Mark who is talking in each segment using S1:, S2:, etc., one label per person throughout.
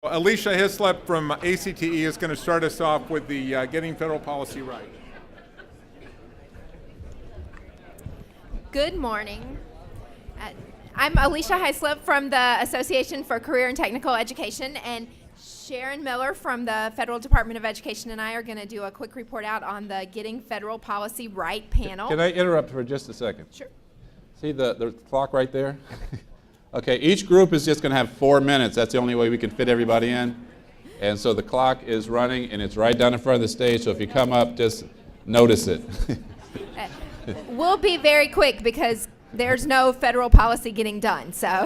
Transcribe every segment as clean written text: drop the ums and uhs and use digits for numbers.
S1: Alisha Hyslop from ACTE is going to start us off with the Getting Federal Policy Right.
S2: Good morning. I'm Alisha Hyslop from the Association for Career and Technical Education, and Sharon Miller from the Federal Department of Education and I are going to do a quick report out on the Getting Federal Policy Right panel.
S3: Can I interrupt for just a second?
S2: Sure.
S3: See the clock right there? Okay, each group is just going to have 4 minutes. That's the only way we can fit everybody in. And so the clock is running, and it's right down in front of the stage, so if you come up, just notice it.
S2: We'll be very quick because there's no federal policy getting done, so.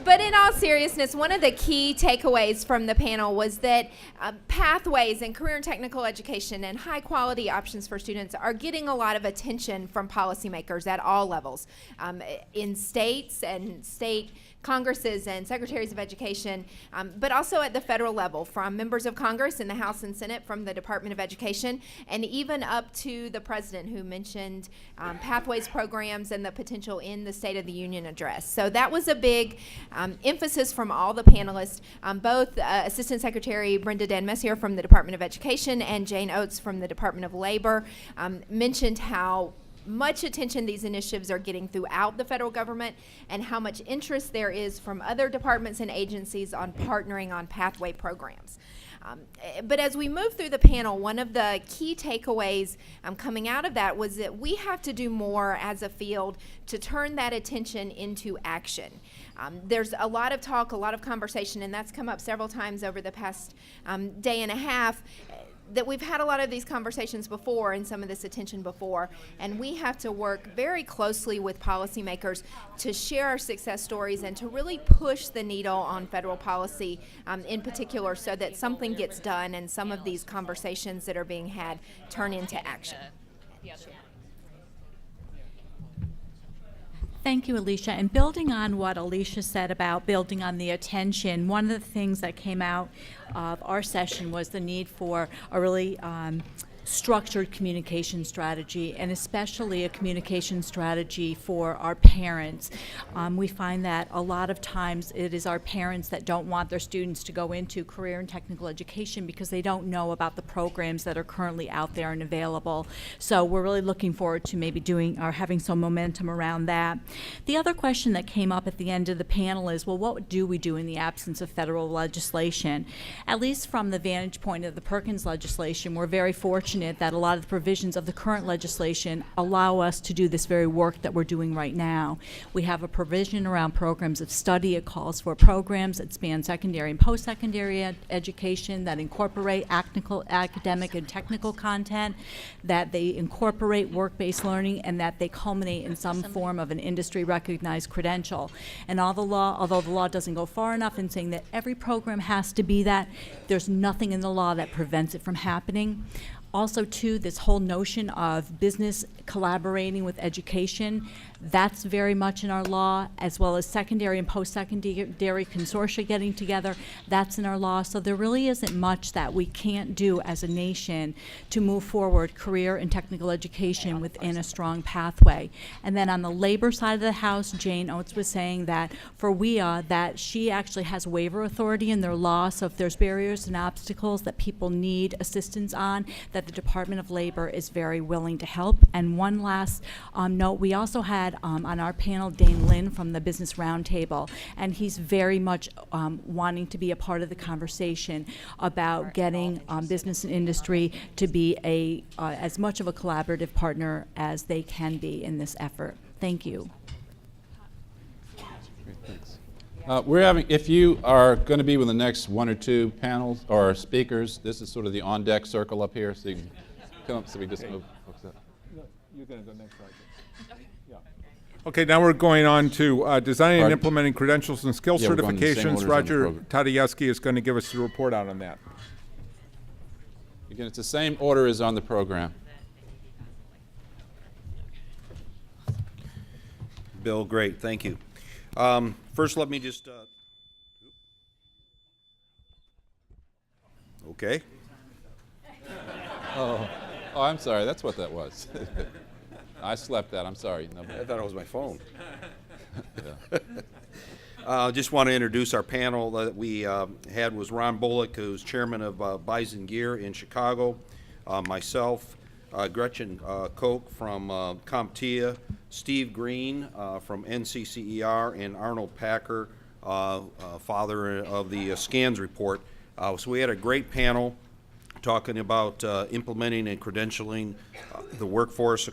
S2: But in all seriousness, one of the key takeaways from the panel was that pathways in career and technical education and high quality options for students are getting a lot of attention from policymakers at all levels, in states and state Congresses and secretaries of education, but also at the federal level, from members of Congress in the House and Senate, from the Department of Education, and even up to the president, who mentioned pathways programs and the potential in the State of the Union address. So that was a big emphasis from all the panelists. Both Assistant Secretary Brenda Dan Messier from the Department of Education and Jane Oates from the Department of Labor mentioned how much attention these initiatives are getting throughout the federal government and how much interest there is from other departments and agencies on partnering on pathway programs. But as we move through the panel, one of the key takeaways coming out of that was that we have to do more as a field to turn that attention into action. There's a lot of talk, a lot of conversation, and that's come up several times over the past day and a half, that we've had a lot of these conversations before and some of this attention before, and we have to work very closely with policymakers to share our success stories and to really push the needle on federal policy in particular, so that something gets done and some of these conversations that are being had turn into action.
S4: Thank you, Alisha. And building on what Alisha said about building on the attention, one of the things that came out of our session was the need for a really structured communication strategy, and especially a communication strategy for our parents. We find that a lot of times it is our parents that don't want their students to go into career and technical education because they don't know about the programs that are currently out there and available. So we're really looking forward to maybe doing or having some momentum around that. The other question that came up at the end of the panel is, well, what do we do in the absence of federal legislation? At least from the vantage point of the Perkins legislation, we're very fortunate that a lot of the provisions of the current legislation allow us to do this very work that we're doing right now. We have a provision around programs of study. It calls for programs that span secondary and post-secondary education, that incorporate academic and technical content, that they incorporate work-based learning, and that they culminate in some form of an industry-recognized credential. And although the law doesn't go far enough in saying that every program has to be that, there's nothing in the law that prevents it from happening. Also, too, this whole notion of business collaborating with education, that's very much in our law, as well as secondary and post-secondary consortia getting together, that's in our law. So there really isn't much that we can't do as a nation to move forward career and technical education within a strong pathway. And then on the labor side of the house, Jane Oates was saying that for WIA, that she actually has waiver authority in their law, so if there's barriers and obstacles that people need assistance on, that the Department of Labor is very willing to help. And one last note, we also had on our panel Dane Lynn from the Business Roundtable, and he's very much wanting to be a part of the conversation about getting business and industry to be as much of a collaborative partner as they can be in this effort. Thank you.
S3: Great, thanks. If you are going to be with the next one or two panels or speakers, this is sort of the on-deck circle up here, so you can come up so we just move folks up.
S1: No, you're going to go next, right? Yeah. Okay, now we're going on to designing and implementing credentials and skill certifications. Roger Tadajewski is going to give us the report out on that.
S3: Again, it's the same order as on the program.
S5: Bill, great, thank you. First, let me just, okay.
S3: Oh, I'm sorry, that's what that was. I slept that, I'm sorry. No,
S5: I thought it was my phone. Just want to introduce our panel that we had was Ron Bullock, who's chairman of Bison Gear in Chicago, myself, Gretchen Koch from CompTIA, Steve Green from NCCER, and Arnold Packer, father of the scans report. So we had a great panel talking about implementing and credentialing the workforce.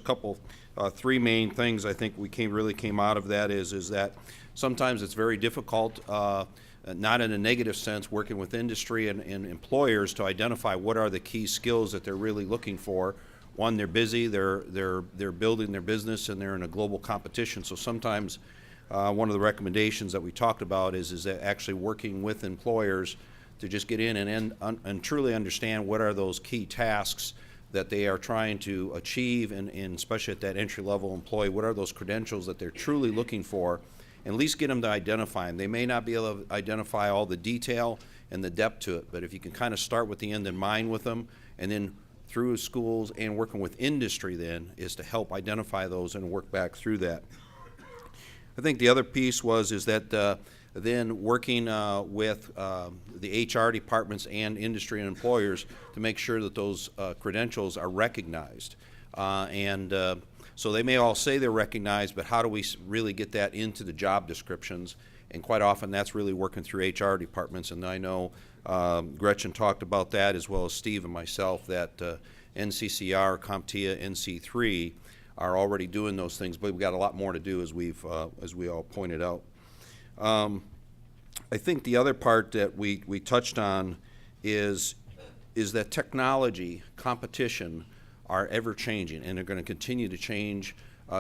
S5: Three main things I think we really came out of that is that sometimes it's very difficult, not in a negative sense, working with industry and employers to identify what are the key skills that they're really looking for. One, they're busy, they're building their business, and they're in a global competition. So sometimes one of the recommendations that we talked about is that actually working with employers to just get in and truly understand what are those key tasks that they are trying to achieve, and especially at that entry-level employee, what are those credentials that they're truly looking for, and at least get them to identify them. They may not be able to identify all the detail and the depth to it, but if you can kind of start with the end in mind with them, and then through schools and working with industry then is to help identify those and work back through that. I think the other piece is that then working with the HR departments and industry and employers to make sure that those credentials are recognized. So they may all say they're recognized, but how do we really get that into the job descriptions? And quite often that's really working through HR departments, and I know Gretchen talked about that, as well as Steve and myself, that NCCR, CompTIA, NC3 are already doing those things, but we've got a lot more to do, as we all pointed out. I think the other part that we touched on is that technology, competition are ever changing, and they're going to continue to change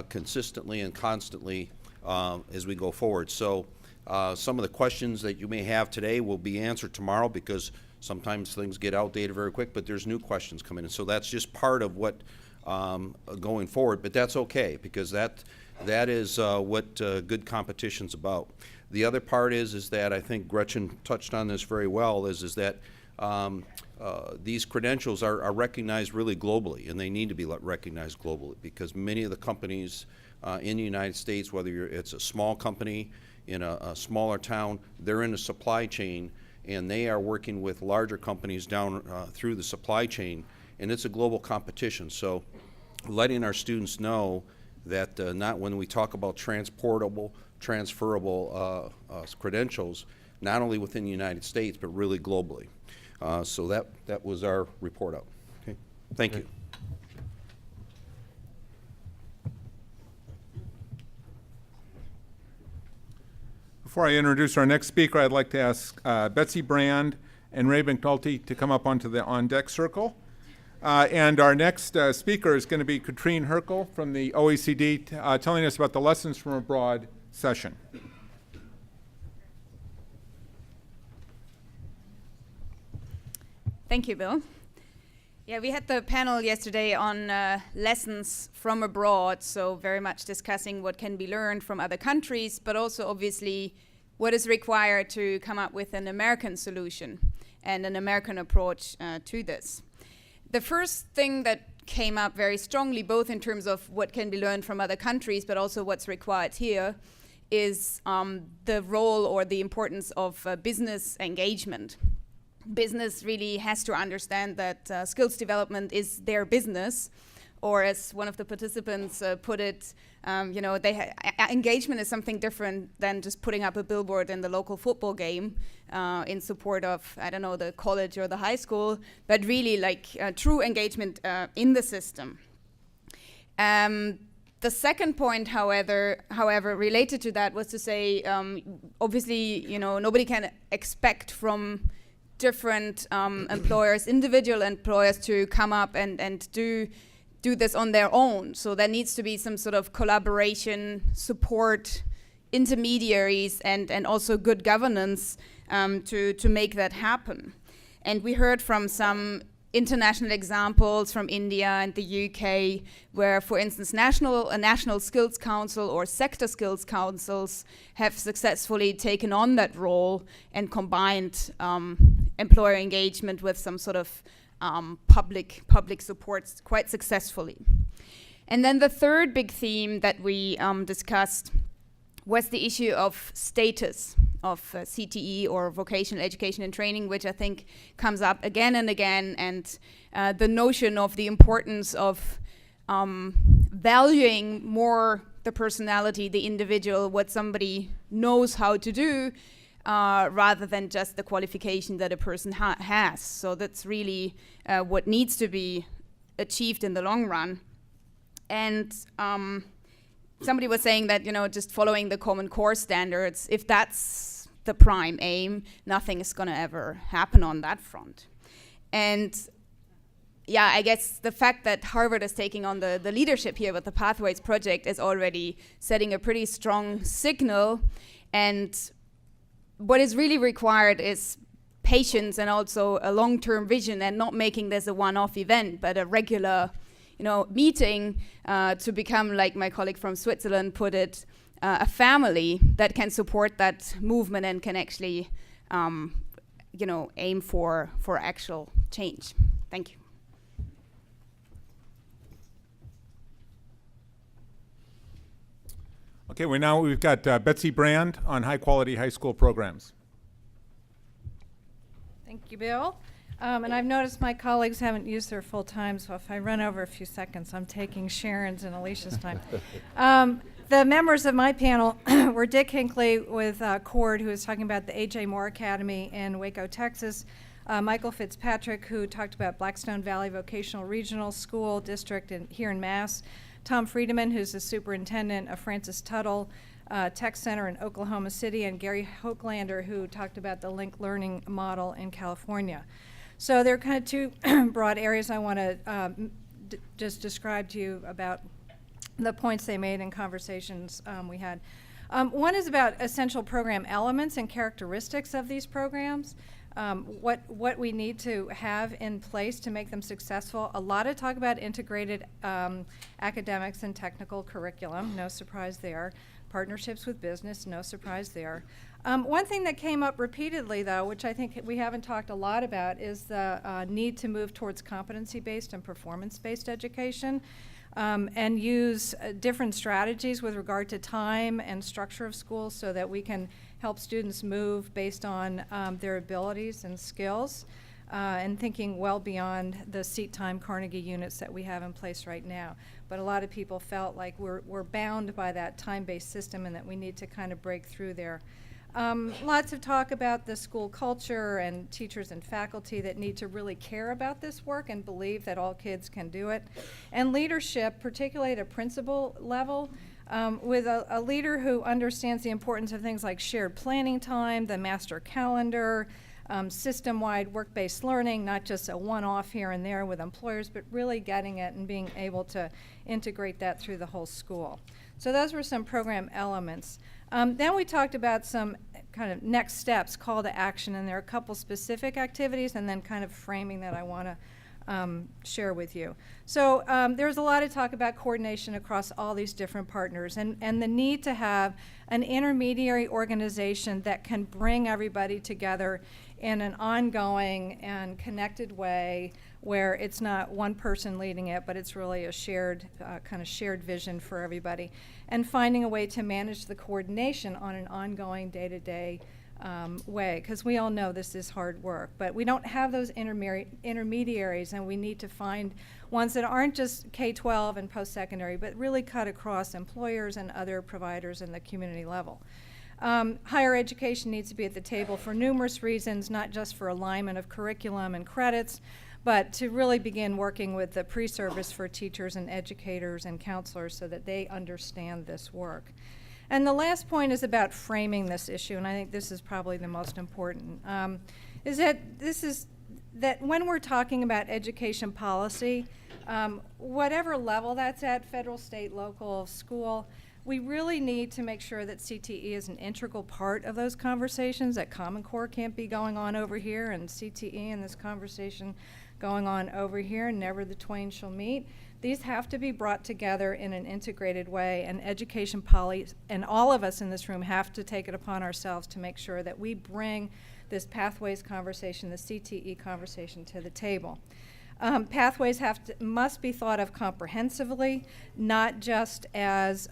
S5: consistently and constantly as we go forward. So some of the questions that you may have today will be answered tomorrow, because sometimes things get outdated very quick, but there's new questions coming in. So that's just part of what going forward, but that's okay, because that is what good competition's about. The other part is that I think Gretchen touched on this very well, is that these credentials are recognized really globally, and they need to be recognized globally, because many of the companies in the United States, whether it's a small company in a smaller town, they're in a supply chain, and they are working with larger companies down through the supply chain, and it's a global competition. So letting our students know that not when we talk about transferable credentials, not only within the United States, but really globally. So that was our report out. Okay. Thank you.
S1: Before I introduce our next speaker, I'd like to ask Betsy Brand and Ray McNulty to come up onto the on-deck circle. And our next speaker is going to be Kathrin Hoeckel from the OECD, telling us about the Lessons from Abroad session.
S6: Thank you, Bill. Yeah, we had the panel yesterday on lessons from abroad, so very much discussing what can be learned from other countries, but also obviously what is required to come up with an American solution and an American approach to this. The first thing that came up very strongly, both in terms of what can be learned from other countries, but also what's required here, is the role or the importance of business engagement. Business really has to understand that skills development is their business, or as one of the participants put it, engagement is something different than just putting up a billboard in the local football game in support of, I don't know, the college or the high school, but really like true engagement in the system. The second point, however, related to that was to say, obviously, nobody can expect from different employers, individual employers, to come up and do this on their own. So there needs to be some sort of collaboration, support, intermediaries, and also good governance to make that happen. And we heard from some international examples from India and the UK, where, for instance, a national skills council or sector skills councils have successfully taken on that role and combined employer engagement with some sort of public support quite successfully. And then the third big theme that we discussed was the issue of status of CTE, or vocational education and training, which I think comes up again and again, and the notion of the importance of valuing more the personality, the individual, what somebody knows how to do, rather than just the qualification that a person has. So that's really what needs to be achieved in the long run. And somebody was saying that, just following the Common Core standards, if that's the prime aim, nothing is going to ever happen on that front. And yeah, I guess the fact that Harvard is taking on the leadership here with the Pathways project is already setting a pretty strong signal. And what is really required is patience and also a long-term vision, and not making this a one-off event, but a regular meeting to become, like my colleague from Switzerland put it, a family that can support that movement and can actually, aim for actual change. Thank you.
S1: Okay, we've got Betsy Brand on high-quality high school programs.
S7: Thank you, Bill. And I've noticed my colleagues haven't used their full time, so if I run over a few seconds, I'm taking Sharon's and Alicia's time. The members of my panel were Dick Hinckley with Cord, who was talking about the A.J. Moore Academy in Waco, Texas, Michael Fitzpatrick, who talked about Blackstone Valley Vocational Regional School District here in Mass, Tom Friedemann, who's the superintendent of Francis Tuttle Tech Center in Oklahoma City, and Gary Hoecklander, who talked about the linked learning model in California. So there are kind of two broad areas I want to just describe to you about the points they made in conversations we had. One is about essential program elements and characteristics of these programs. What we need to have in place to make them successful. A lot of talk about integrated academics and technical curriculum, no surprise there. Partnerships with business, no surprise there. One thing that came up repeatedly, though, which I think we haven't talked a lot about, is the need to move towards competency-based and performance-based education, and use different strategies with regard to time and structure of schools so that we can help students move based on their abilities and skills, and thinking well beyond the seat time Carnegie units that we have in place right now. But a lot of people felt like we're bound by that time-based system and that we need to kind of break through there. Lots of talk about the school culture and teachers and faculty that need to really care about this work and believe that all kids can do it. And leadership, particularly at a principal level, with a leader who understands the importance of things like shared planning time, the master calendar, system-wide work-based learning, not just a one-off here and there with employers, but really getting it and being able to integrate that through the whole school. So those were some program elements. Then we talked about some kind of next steps, call to action, and there are a couple specific activities and then kind of framing that I want to share with you. So there's a lot of talk about coordination across all these different partners and the need to have an intermediary organization that can bring everybody together in an ongoing and connected way where it's not one person leading it, but it's really a shared, kind of shared vision for everybody. And finding a way to manage the coordination on an ongoing day-to-day way, because we all know this is hard work, but we don't have those intermediaries, and we need to find ones that aren't just K-12 and post-secondary, but really cut across employers and other providers in the community level. Higher education needs to be at the table for numerous reasons, not just for alignment of curriculum and credits, but to really begin working with the pre-service for teachers and educators and counselors so that they understand this work. And the last point is about framing this issue, and I think this is probably the most important, is that when we're talking about education policy, whatever level that's at, federal, state, local, school, we really need to make sure that CTE is an integral part of those conversations, that Common Core can't be going on over here and CTE in this conversation going on over here, and never the twain shall meet. These have to be brought together in an integrated way, and education policy, and all of us in this room have to take it upon ourselves to make sure that we bring this pathways conversation, the CTE conversation to the table. Pathways must be thought of comprehensively, not just as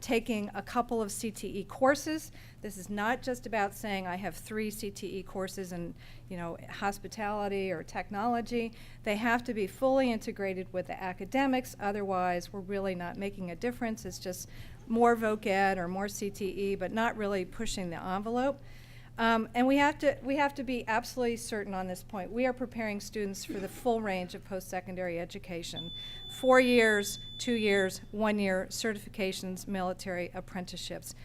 S7: taking a couple of CTE courses. This is not just about saying I have 3 CTE courses in, hospitality or technology. They have to be fully integrated with the academics. Otherwise, we're really not making a difference. It's just more voc ed or more CTE, but not really pushing the envelope. And we have to be absolutely certain on this point. We are preparing students for the full range of post-secondary education. 4 years, 2 years, 1 year, certifications, military, apprenticeships.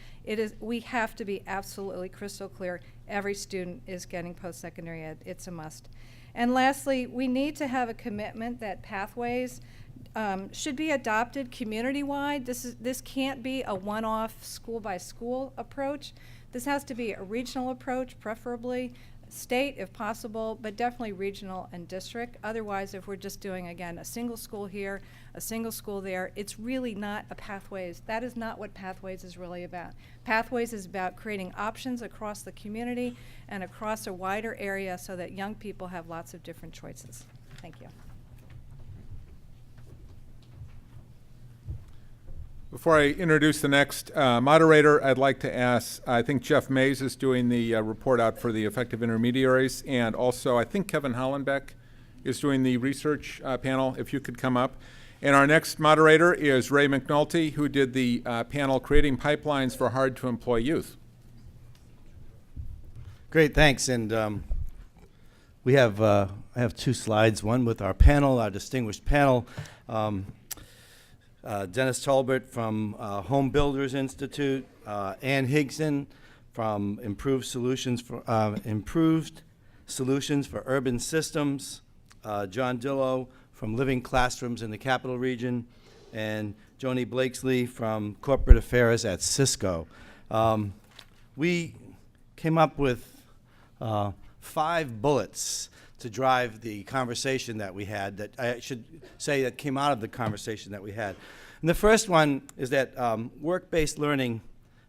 S7: We have to be absolutely crystal clear. Every student is getting post-secondary ed. It's a must. And lastly, we need to have a commitment that pathways should be adopted community-wide. This can't be a one-off school-by-school approach. This has to be a regional approach, preferably state if possible, but definitely regional and district. Otherwise, if we're just doing, again, a single school here, a single school there, it's really not a pathways. That is not what Pathways is really about. Pathways is about creating options across the community and across a wider area so that young people have lots of different choices. Thank you.
S1: Before I introduce the next moderator, I'd like to ask, I think Jeff Mays is doing the report out for the effective intermediaries, and also I think Kevin Hollenbeck is doing the research panel, if you could come up. And our next moderator is Ray McNulty, who did the panel Creating Pipelines for Hard-to-Employ Youth.
S8: Great, thanks. And I have 2 slides, one with our panel, our distinguished panel. Dennis Tolbert from Home Builders Institute, Ann Higson from Improved Solutions for Urban Systems, John Dillow from Living Classrooms in the Capital Region, and Joni Blakesley from Corporate Affairs at Cisco. We came up with 5 bullets to drive the conversation that we had, that I should say that came out of the conversation that we had. And the first one is that work-based learning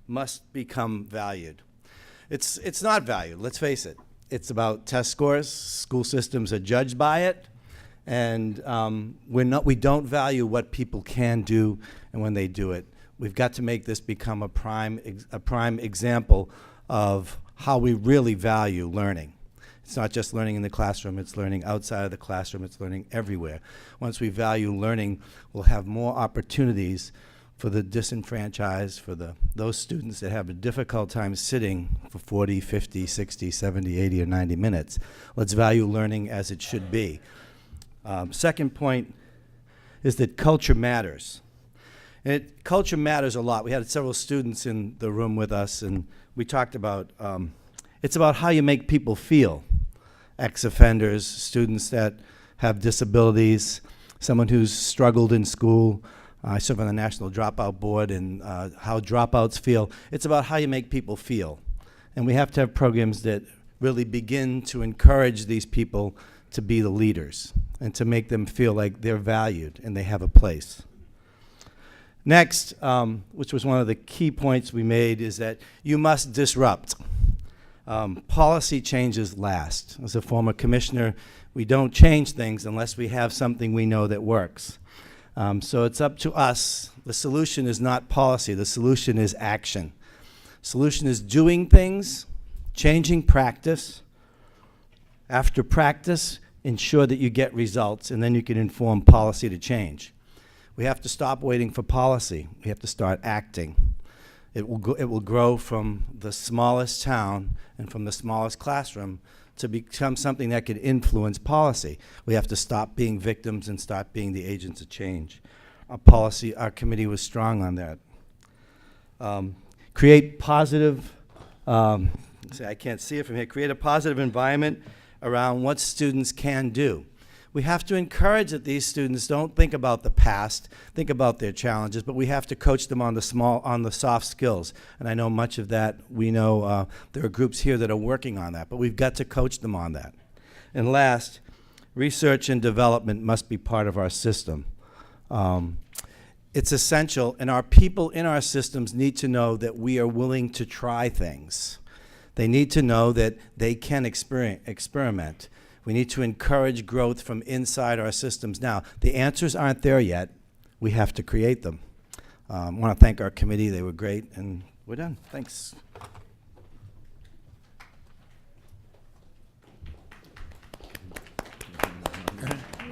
S8: must become valued. It's not valued, let's face it. It's about test scores. School systems are judged by it. And we don't value what people can do and when they do it. We've got to make this become a prime example of how we really value learning. It's not just learning in the classroom, it's learning outside of the classroom, it's learning everywhere. Once we value learning, we'll have more opportunities for the disenfranchised, for those students that have a difficult time sitting for 40, 50, 60, 70, 80, or 90 minutes. Let's value learning as it should be. Second point is that culture matters. And culture matters a lot. We had several students in the room with us, and we talked about it's about how you make people feel. Ex-offenders, students that have disabilities, someone who's struggled in school. I serve on the National Dropout Board, and how dropouts feel. It's about how you make people feel. And we have to have programs that really begin to encourage these people to be the leaders and to make them feel like they're valued and they have a place. Next, which was one of the key points we made, is that you must disrupt. Policy changes last. As a former commissioner, we don't change things unless we have something we know that works. So it's up to us. The solution is not policy. The solution is action. Solution is doing things, changing practice. After practice, ensure that you get results, and then you can inform policy to change. We have to stop waiting for policy. We have to start acting. It will grow from the smallest town and from the smallest classroom to become something that could influence policy. We have to stop being victims and start being the agents of change. Our committee was strong on that. Create positive, I can't see it from here, create a positive environment around what students can do. We have to encourage that these students don't think about the past, think about their challenges, but we have to coach them on the soft skills. And I know much of that, we know there are groups here that are working on that, but we've got to coach them on that. And last, research and development must be part of our system. It's essential, and our people in our systems need to know that we are willing to try things. They need to know that they can experiment. We need to encourage growth from inside our systems. Now, the answers aren't there yet. We have to create them. I want to thank our committee. They were great, and we're done. Thanks.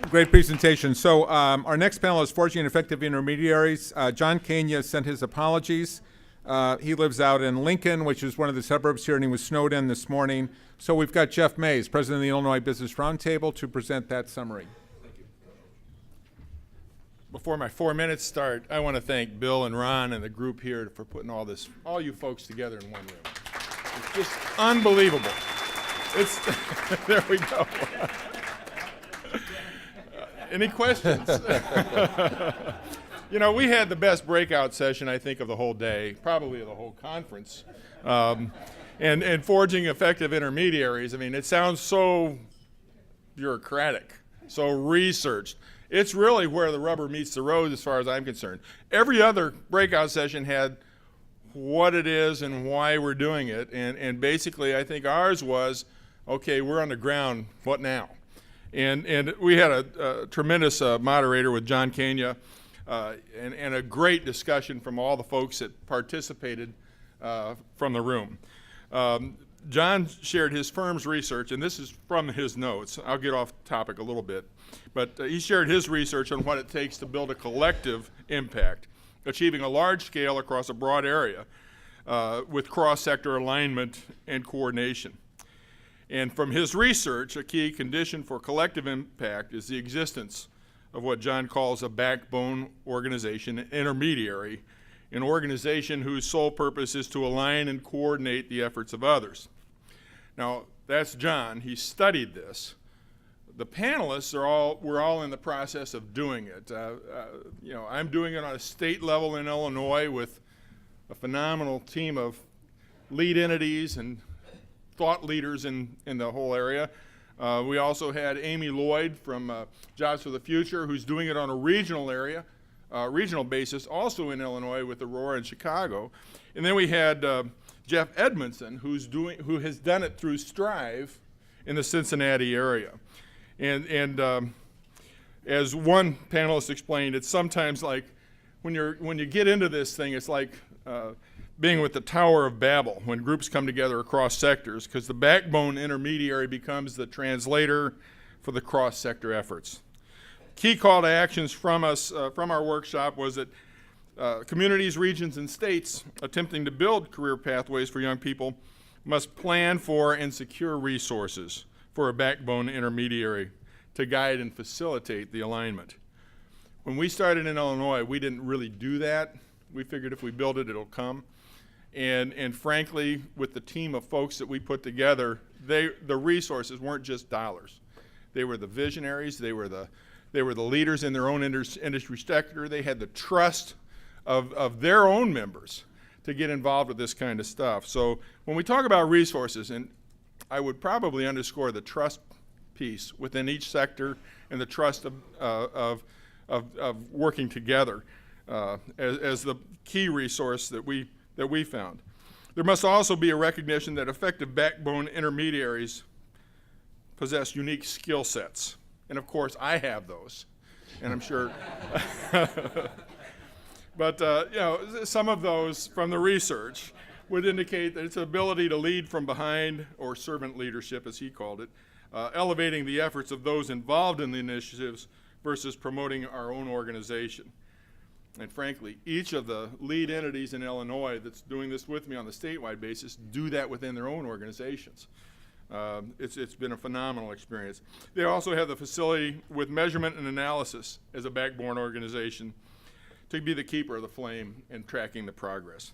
S1: Great presentation. So our next panel is Forging Effective Intermediaries. John Kania sent his apologies. He lives out in Lincoln, which is one of the suburbs here, and he was snowed in this morning. So we've got Jeff Mays, president of the Illinois Business Roundtable, to present that summary.
S9: Thank you. Before my 4 minutes start, I want to thank Bill and Ron and the group here for putting all you folks together in one room. It's just unbelievable. It's there we go. Any questions? You know, we had the best breakout session, I think, of the whole day, probably of the whole conference. And forging effective intermediaries, I mean, it sounds so bureaucratic, so researched. It's really where the rubber meets the road as far as I'm concerned. Every other breakout session had what it is and why we're doing it. And basically, I think ours was, okay, we're on the ground, what now? And we had a tremendous moderator with John Kania and a great discussion from all the folks that participated from the room. John shared his firm's research, and this is from his notes. I'll get off topic a little bit. But he shared his research on what it takes to build a collective impact, achieving a large scale across a broad area with cross-sector alignment and coordination. And from his research, a key condition for collective impact is the existence of what John calls a backbone organization, an intermediary, an organization whose sole purpose is to align and coordinate the efforts of others. Now, that's John. He studied this. The panelists we're all in the process of doing it. You know, I'm doing it on a state level in Illinois with a phenomenal team of lead entities and thought leaders in the whole area. We also had Amy Lloyd from Jobs for the Future, who's doing it on a regional basis, also in Illinois with Aurora and Chicago. And then we had Jeff Edmondson, who has done it through Strive in the Cincinnati area. And as one panelist explained, it's sometimes like when you get into this thing, it's like being with the Tower of Babel when groups come together across sectors, because the backbone intermediary becomes the translator for the cross-sector efforts. Key call to actions from us, from our workshop, was that communities, regions, and states attempting to build career pathways for young people must plan for and secure resources for a backbone intermediary to guide and facilitate the alignment. When we started in Illinois, we didn't really do that. We figured if we build it, it'll come. And frankly, with the team of folks that we put together, the resources weren't just dollars. They were the visionaries. They were the leaders in their own industry sector. They had the trust of their own members to get involved with this kind of stuff. So when we talk about resources, and I would probably underscore the trust piece within each sector and the trust of working together as the key resource that we found. There must also be a recognition that effective backbone intermediaries possess unique skill sets. And of course, I have those, and I'm sure. But you know, some of those from the research would indicate that its ability to lead from behind, or servant leadership as he called it, elevating the efforts of those involved in the initiatives versus promoting our own organization. And frankly, each of the lead entities in Illinois that's doing this with me on the statewide basis do that within their own organizations. It's been a phenomenal experience. They also have the facility with measurement and analysis as a backbone organization to be the keeper of the flame and tracking the progress.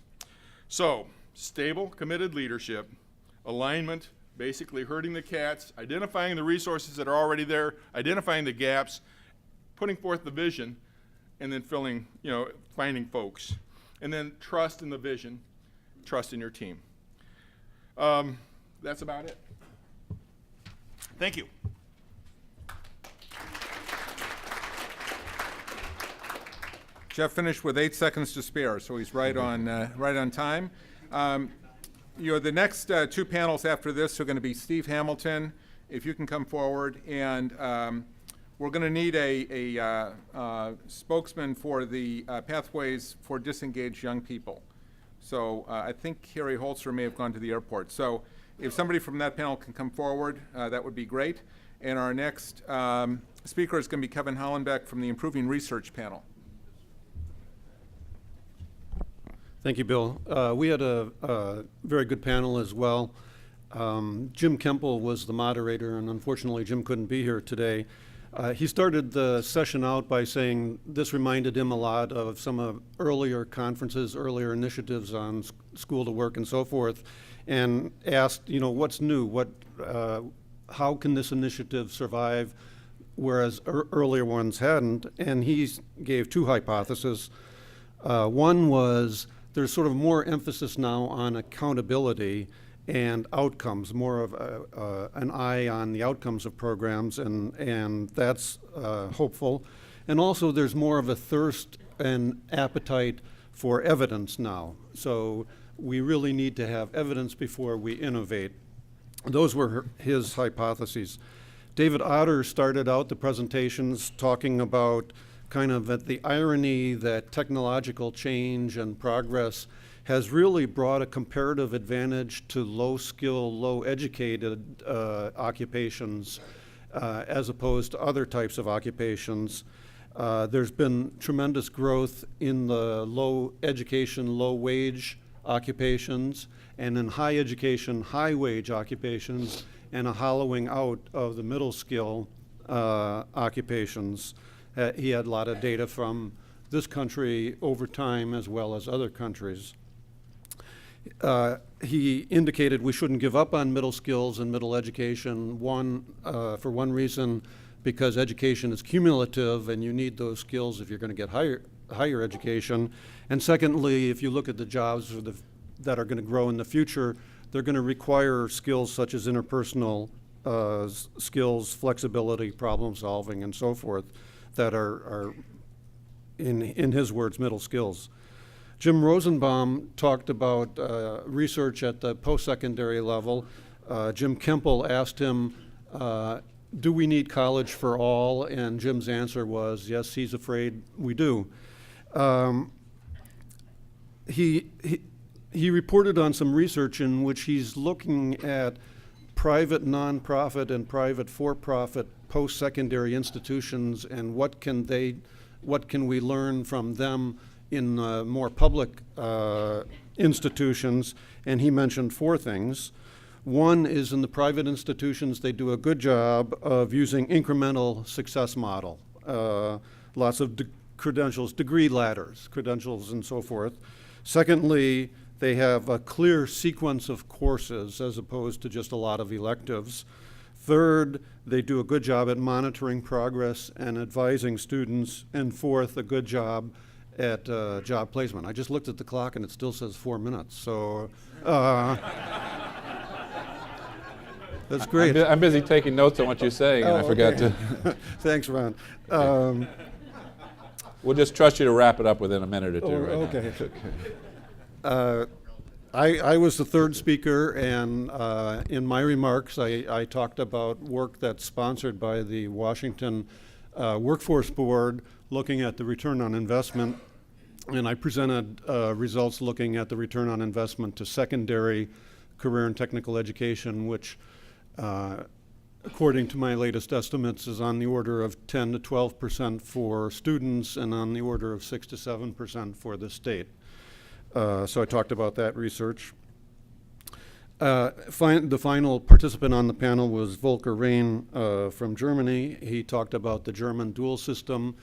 S9: So, stable, committed leadership, alignment, basically herding the cats, identifying the resources that are already there, identifying the gaps, putting forth the vision, and then finding folks. And then trust in the vision, trust in your team. That's about it. Thank you.
S1: Jeff finished with 8 seconds to spare, so he's right on time. The next two panels after this are going to be Steve Hamilton if you can come forward. And we're going to need a spokesman for the Pathways for Disengaged Young People. So I think Harry Holzer may have gone to the airport. So if somebody from that panel can come forward, that would be great. And our next speaker is going to be Kevin Hollenbeck from the Improving Research panel.
S10: Thank you, Bill. We had a very good panel as well. Jim Kemple was the moderator, and unfortunately Jim couldn't be here today. He started the session out by saying this reminded him a lot of some of earlier conferences, earlier initiatives on school to work and so forth, and asked, you know, what's new? How can this initiative survive, whereas earlier ones hadn't? And he gave two hypotheses. One was there's sort of more emphasis now on accountability and outcomes, more of an eye on the outcomes of programs, and that's hopeful. And also there's more of a thirst and appetite for evidence now. So we really need to have evidence before we innovate. Those were his hypotheses. David Otter started out the presentations talking about kind of the irony that technological change and progress has really brought a comparative advantage to low-skill, low-educated occupations as opposed to other types of occupations. There's been tremendous growth in the low education, low-wage occupations, and in high education, high-wage occupations, and a hollowing out of the middle-skill occupations. He had a lot of data from this country over time as well as other countries. He indicated we shouldn't give up on middle skills and middle education, for one reason, because education is cumulative and you need those skills if you're going to get higher education. And secondly, if you look at the jobs that are going to grow in the future, they're going to require skills such as interpersonal skills, flexibility, problem solving, and so forth, that are in his words, middle skills. Jim Rosenbaum talked about research at the post-secondary level. Jim Kemple asked him, do we need college for all? And Jim's answer was, yes, he's afraid we do. He reported on some research in which he's looking at private nonprofit and private for-profit post-secondary institutions and what can we learn from them in more public institutions, and he mentioned four things. One is in the private institutions, they do a good job of using incremental success model, lots of credentials, degree ladders, credentials and so forth. Secondly, they have a clear sequence of courses as opposed to just a lot of electives. Third, they do a good job at monitoring progress and advising students. And fourth, a good job at job placement. I just looked at the clock and it still says 4 minutes, so that's great.
S3: I'm busy taking notes on what you're saying, and I forgot to.
S10: Thanks, Ron.
S3: We'll just trust you to wrap it up within a minute or two.
S10: Okay. I was the third speaker, and in my remarks, I talked about work that's sponsored by the Washington Workforce Board, looking at the return on investment, and I presented results looking at the return on investment to secondary career and technical education, which, according to my latest estimates, is on the order of 10 to 12% for students and on the order of 6 to 7% for the state. So I talked about that research. The final participant on the panel was Volker Rehn from Germany. He talked about the German dual system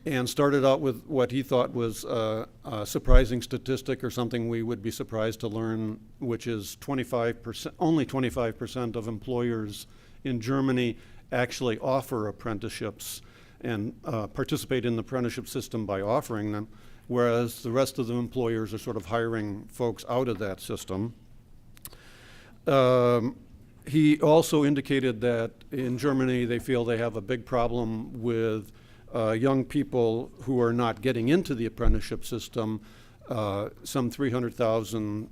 S10: and started out with what he thought was a surprising statistic, or something we would be surprised to learn, which is only 25% of employers in Germany actually offer apprenticeships and participate in the apprenticeship system by offering them, whereas the rest of the employers are sort of hiring folks out of that system. He also indicated that in Germany they feel they have a big problem with young people who are not getting into the apprenticeship system some 300,000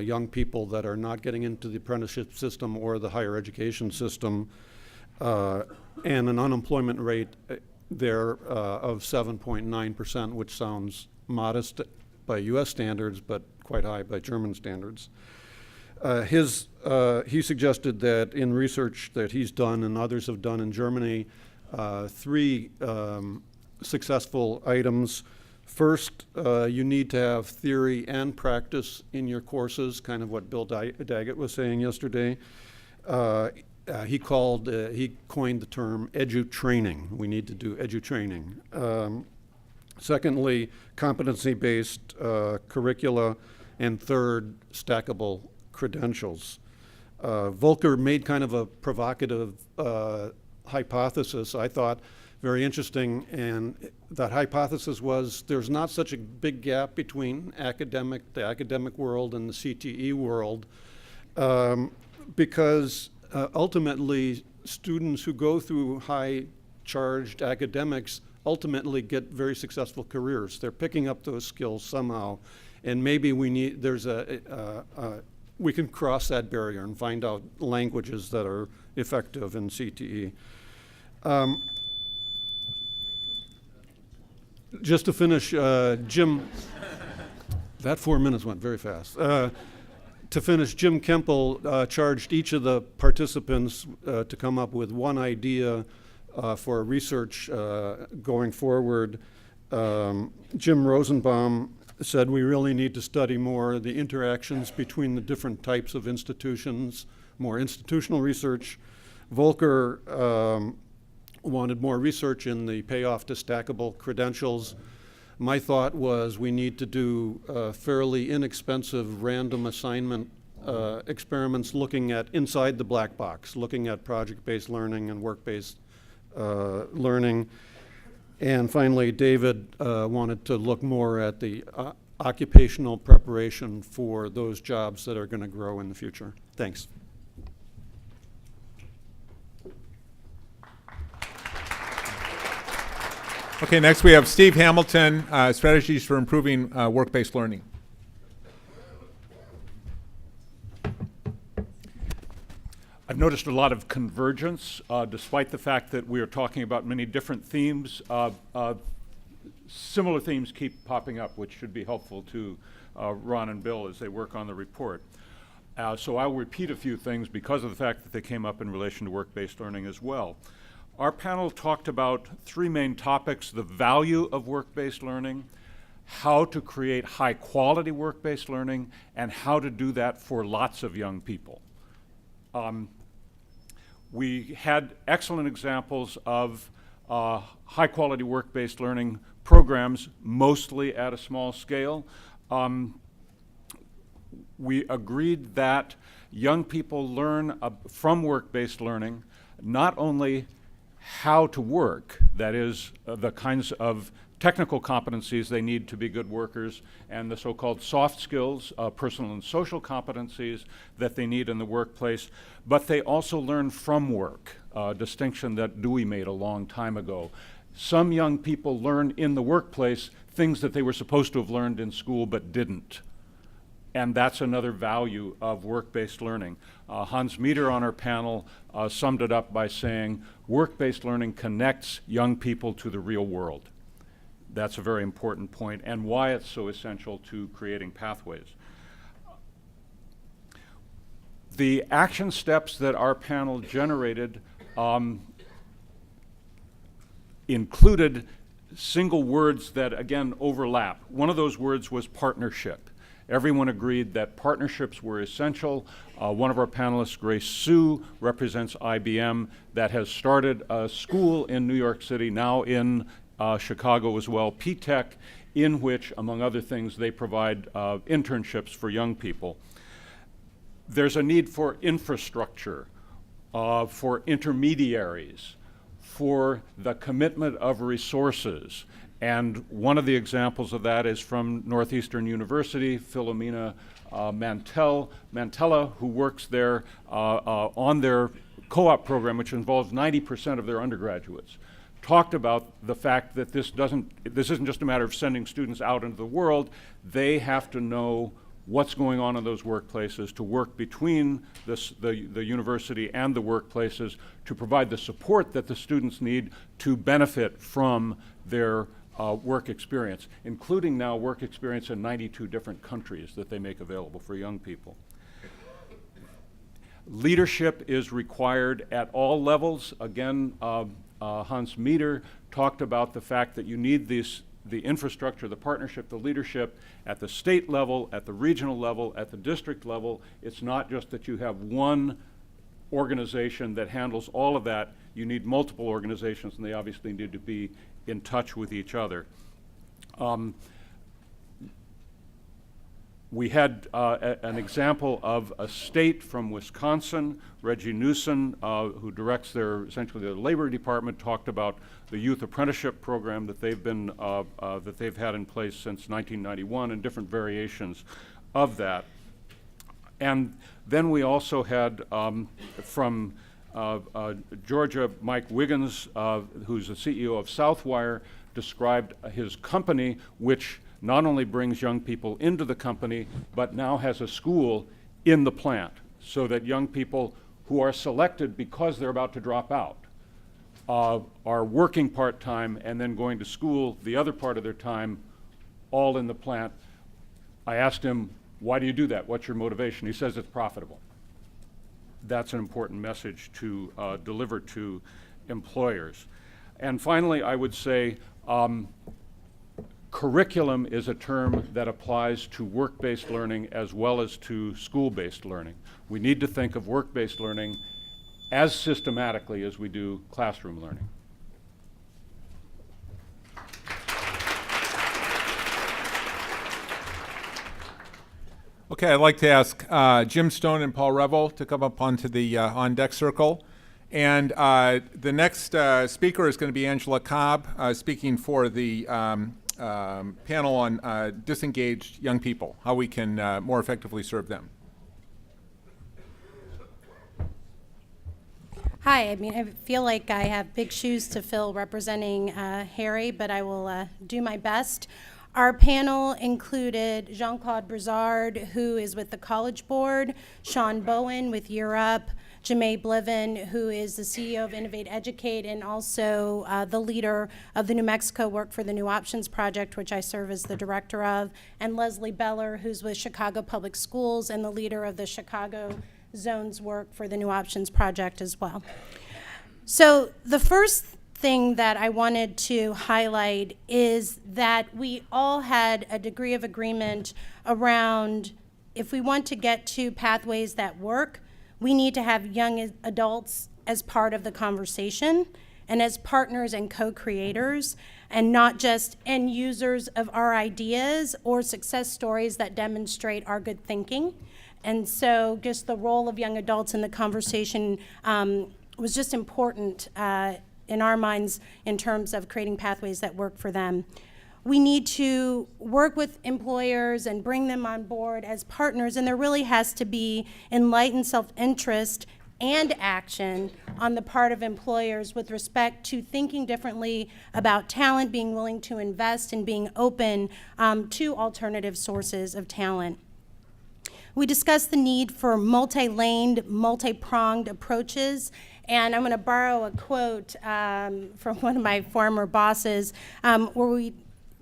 S10: young people that are not getting into the apprenticeship system or the higher education system, and an unemployment rate there of 7.9%, which sounds modest by U.S. standards, but quite high by German standards. He suggested that in research that he's done and others have done in Germany, 3 successful items. First, you need to have theory and practice in your courses, kind of what Bill Daggett was saying yesterday. He coined the term edu-training. We need to do edu-training. Secondly, competency-based curricula. And third, stackable credentials. Volcker made kind of a provocative hypothesis, I thought, very interesting, and that hypothesis was there's not such a big gap between the academic world and the CTE world, because ultimately students who go through high-charged academics ultimately get very successful careers. They're picking up those skills somehow, and maybe we can cross that barrier and find out languages that are effective in CTE. Just to finish, Jim, that 4 minutes went very fast. To finish, Jim Kempel charged each of the participants to come up with one idea for research going forward. Jim Rosenbaum said we really need to study more the interactions between the different types of institutions, more institutional research. Volcker wanted more research in the payoff to stackable credentials. My thought was we need to do fairly inexpensive random assignment experiments looking at inside the black box, looking at project-based learning and work-based learning. And finally, David wanted to look more at the occupational preparation for those jobs that are going to grow in the future. Thanks.
S1: Okay, next we have Steve Hamilton, Strategies for Improving Work-Based Learning.
S11: I've noticed a lot of convergence, despite the fact that we are talking about many different themes. Similar themes keep popping up, which should be helpful to Ron and Bill as they work on the report. So I'll repeat a few things because of the fact that they came up in relation to work-based learning as well. Our panel talked about 3 main topics: the value of work-based learning, how to create high-quality work-based learning, and how to do that for lots of young people. We had excellent examples of high-quality work-based learning programs, mostly at a small scale. We agreed that young people learn from work-based learning not only how to work, that is, the kinds of technical competencies they need to be good workers, and the so-called soft skills, personal and social competencies that they need in the workplace, but they also learn from work, a distinction that Dewey made a long time ago. Some young people learn in the workplace things that they were supposed to have learned in school but didn't. And that's another value of work-based learning. Hans Meter on our panel summed it up by saying, work-based learning connects young people to the real world. That's a very important point, and why it's so essential to creating pathways. The action steps that our panel generated included single words that, again, overlap. One of those words was partnership. Everyone agreed that partnerships were essential. One of our panelists, Grace Sue, represents IBM that has started a school in New York City, now in Chicago as well, P-Tech, in which, among other things, they provide internships for young people. There's a need for infrastructure, for intermediaries, for the commitment of resources. And one of the examples of that is from Northeastern University, Philomena Mantella, who works there on their co-op program, which involves 90% of their undergraduates, talked about the fact that this isn't just a matter of sending students out into the world. They have to know what's going on in those workplaces, to work between the university and the workplaces, to provide the support that the students need to benefit from their work experience, including now work experience in 92 different countries that they make available for young people. Leadership is required at all levels. Again, Hans Meter talked about the fact that you need the infrastructure, the partnership, the leadership at the state level, at the regional level, at the district level. It's not just that you have one organization that handles all of that. You need multiple organizations, and they obviously need to be in touch with each other. We had an example of a state from Wisconsin. Reggie Newsom, who directs essentially their labor department, talked about the youth apprenticeship program that they've had in place since 1991 and different variations of that. And then we also had from Georgia, Mike Wiggins, who's the CEO of Southwire, described his company, which not only brings young people into the company, but now has a school in the plant, so that young people who are selected because they're about to drop out are working part-time and then going to school the other part of their time, all in the plant. I asked him, why do you do that? What's your motivation? He says it's profitable. That's an important message to deliver to employers. And finally, I would say curriculum is a term that applies to work-based learning as well as to school-based learning. We need to think of work-based learning as systematically as we do classroom learning.
S1: Okay, I'd like to ask Jim Stone and Paul Reville to come up onto the on-deck circle. And the next speaker is going to be Angela Cobb, speaking for the panel on disengaged young people, how we can more effectively serve them.
S12: Hi, I feel like I have big shoes to fill representing Harry, but I will do my best. Our panel included Jean-Claude Brizard, who is with the College Board, Sean Bowen with Europe, Jamae Bliven, who is the CEO of Innovate Educate and also the leader of the New Mexico Work for the New Options Project, which I serve as the director of, and Leslie Beller, who's with Chicago Public Schools and the leader of the Chicago Zone's Work for the New Options Project as well. So the first thing that I wanted to highlight is that we all had a degree of agreement around if we want to get to pathways that work, we need to have young adults as part of the conversation and as partners and co-creators, and not just end users of our ideas or success stories that demonstrate our good thinking. And so just the role of young adults in the conversation was just important in our minds in terms of creating pathways that work for them. We need to work with employers and bring them on board as partners, and there really has to be enlightened self-interest and action on the part of employers with respect to thinking differently about talent, being willing to invest, and being open to alternative sources of talent. We discussed the need for multi-laned, multi-pronged approaches, and I'm going to borrow a quote from one of my former bosses where we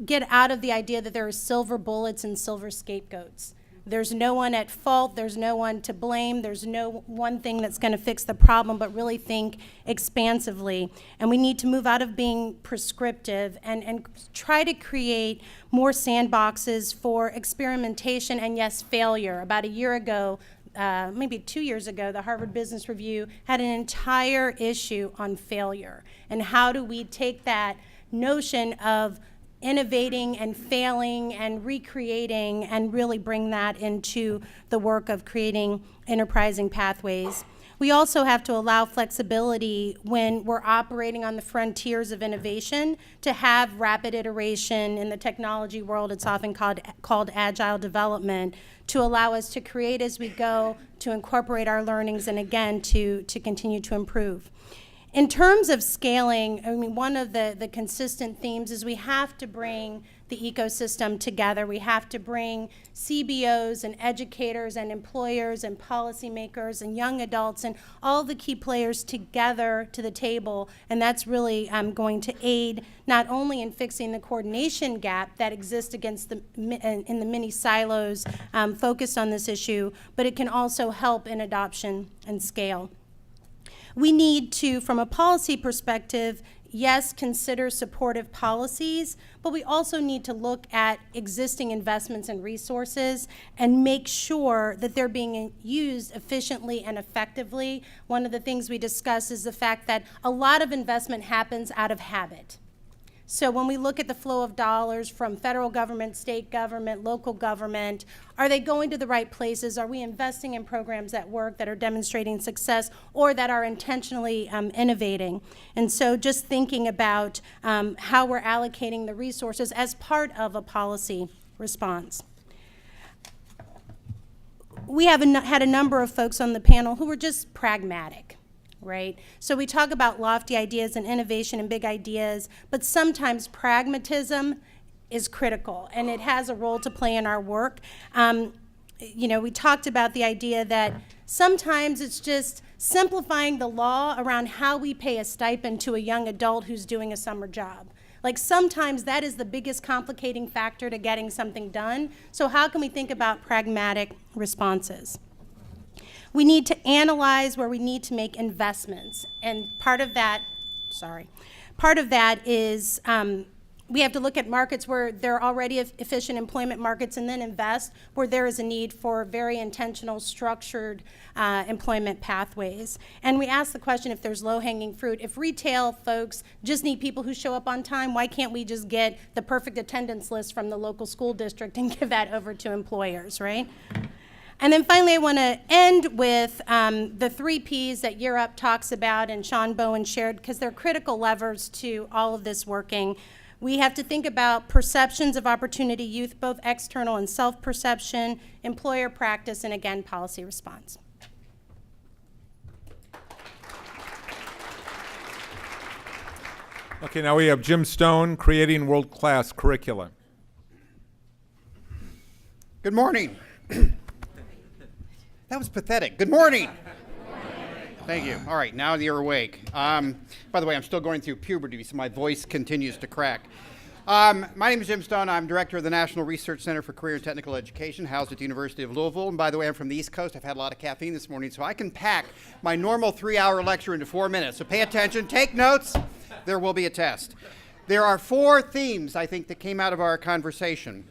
S12: get out of the idea that there are silver bullets and silver scapegoats. There's no one at fault, there's no one to blame, there's no one thing that's going to fix the problem, but really think expansively. And we need to move out of being prescriptive and try to create more sandboxes for experimentation and, yes, failure. About a year ago, maybe 2 years ago, the Harvard Business Review had an entire issue on failure. And how do we take that notion of innovating and failing and recreating and really bring that into the work of creating enterprising pathways. We also have to allow flexibility when we're operating on the frontiers of innovation to have rapid iteration. In the technology world, it's often called agile development, to allow us to create as we go, to incorporate our learnings, and again, to continue to improve. In terms of scaling, I mean, one of the consistent themes is we have to bring the ecosystem together. We have to bring CBOs and educators and employers and policymakers and young adults and all the key players together to the table, and that's really going to aid not only in fixing the coordination gap that exists against in the many silos focused on this issue, but it can also help in adoption and scale. We need to, from a policy perspective, yes, consider supportive policies, but we also need to look at existing investments and resources and make sure that they're being used efficiently and effectively. One of the things we discuss is the fact that a lot of investment happens out of habit. So when we look at the flow of dollars from federal government, state government, local government, are they going to the right places? Are we investing in programs that work, that are demonstrating success, or that are intentionally innovating? And so just thinking about how we're allocating the resources as part of a policy response. We have had a number of folks on the panel who were just pragmatic. Right? So we talk about lofty ideas and innovation and big ideas, but sometimes pragmatism is critical, and it has a role to play in our work. We talked about the idea that sometimes it's just simplifying the law around how we pay a stipend to a young adult who's doing a summer job. Like sometimes that is the biggest complicating factor to getting something done. So how can we think about pragmatic responses? We need to analyze where we need to make investments, and part of that is we have to look at markets where there are already efficient employment markets and then invest where there is a need for very intentional, structured employment pathways. And we ask the question if there's low-hanging fruit. If retail folks just need people who show up on time, why can't we just get the perfect attendance list from the local school district and give that over to employers, right? And then finally, I want to end with the 3 Ps that Europe talks about and Sean Bowen shared, because they're critical levers to all of this working. We have to think about perceptions of opportunity youth, both external and self-perception, employer practice, and again, policy response.
S1: Okay, now we have Jim Stone, Creating World-Class Curricula.
S13: Good morning. That was pathetic. Good morning. Thank you. All right, now you're awake. By the way, I'm still going through puberty, so my voice continues to crack. My name is Jim Stone. I'm director of the National Research Center for Career and Technical Education, housed at the University of Louisville. And by the way, I'm from the East Coast. I've had a lot of caffeine this morning, so I can pack my normal 3-hour lecture into 4 minutes. So pay attention, take notes. There will be a test. There are 4 themes, I think, that came out of our conversation.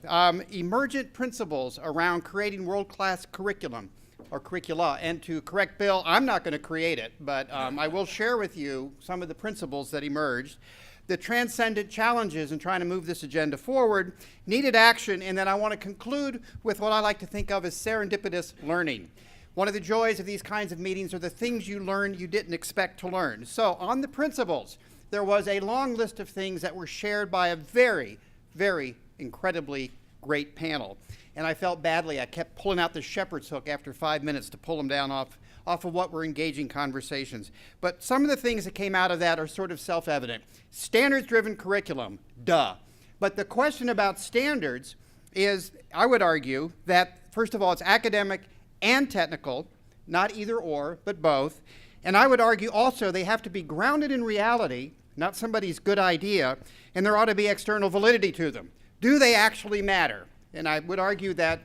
S13: Emergent principles around creating world-class curriculum, or curricula, and to correct Bill, I'm not going to create it, but I will share with you some of the principles that emerged. The transcendent challenges in trying to move this agenda forward, needed action, and then I want to conclude with what I like to think of as serendipitous learning. One of the joys of these kinds of meetings are the things you learn you didn't expect to learn. So on the principles, there was a long list of things that were shared by a very, very incredibly great panel. And I felt badly. I kept pulling out the shepherd's hook after 5 minutes to pull them down off of what were engaging conversations. But some of the things that came out of that are sort of self-evident. Standards-driven curriculum, duh. But the question about standards is, I would argue, that first of all, it's academic and technical, not either or, but both. And I would argue also they have to be grounded in reality, not somebody's good idea, and there ought to be external validity to them. Do they actually matter? And I would argue that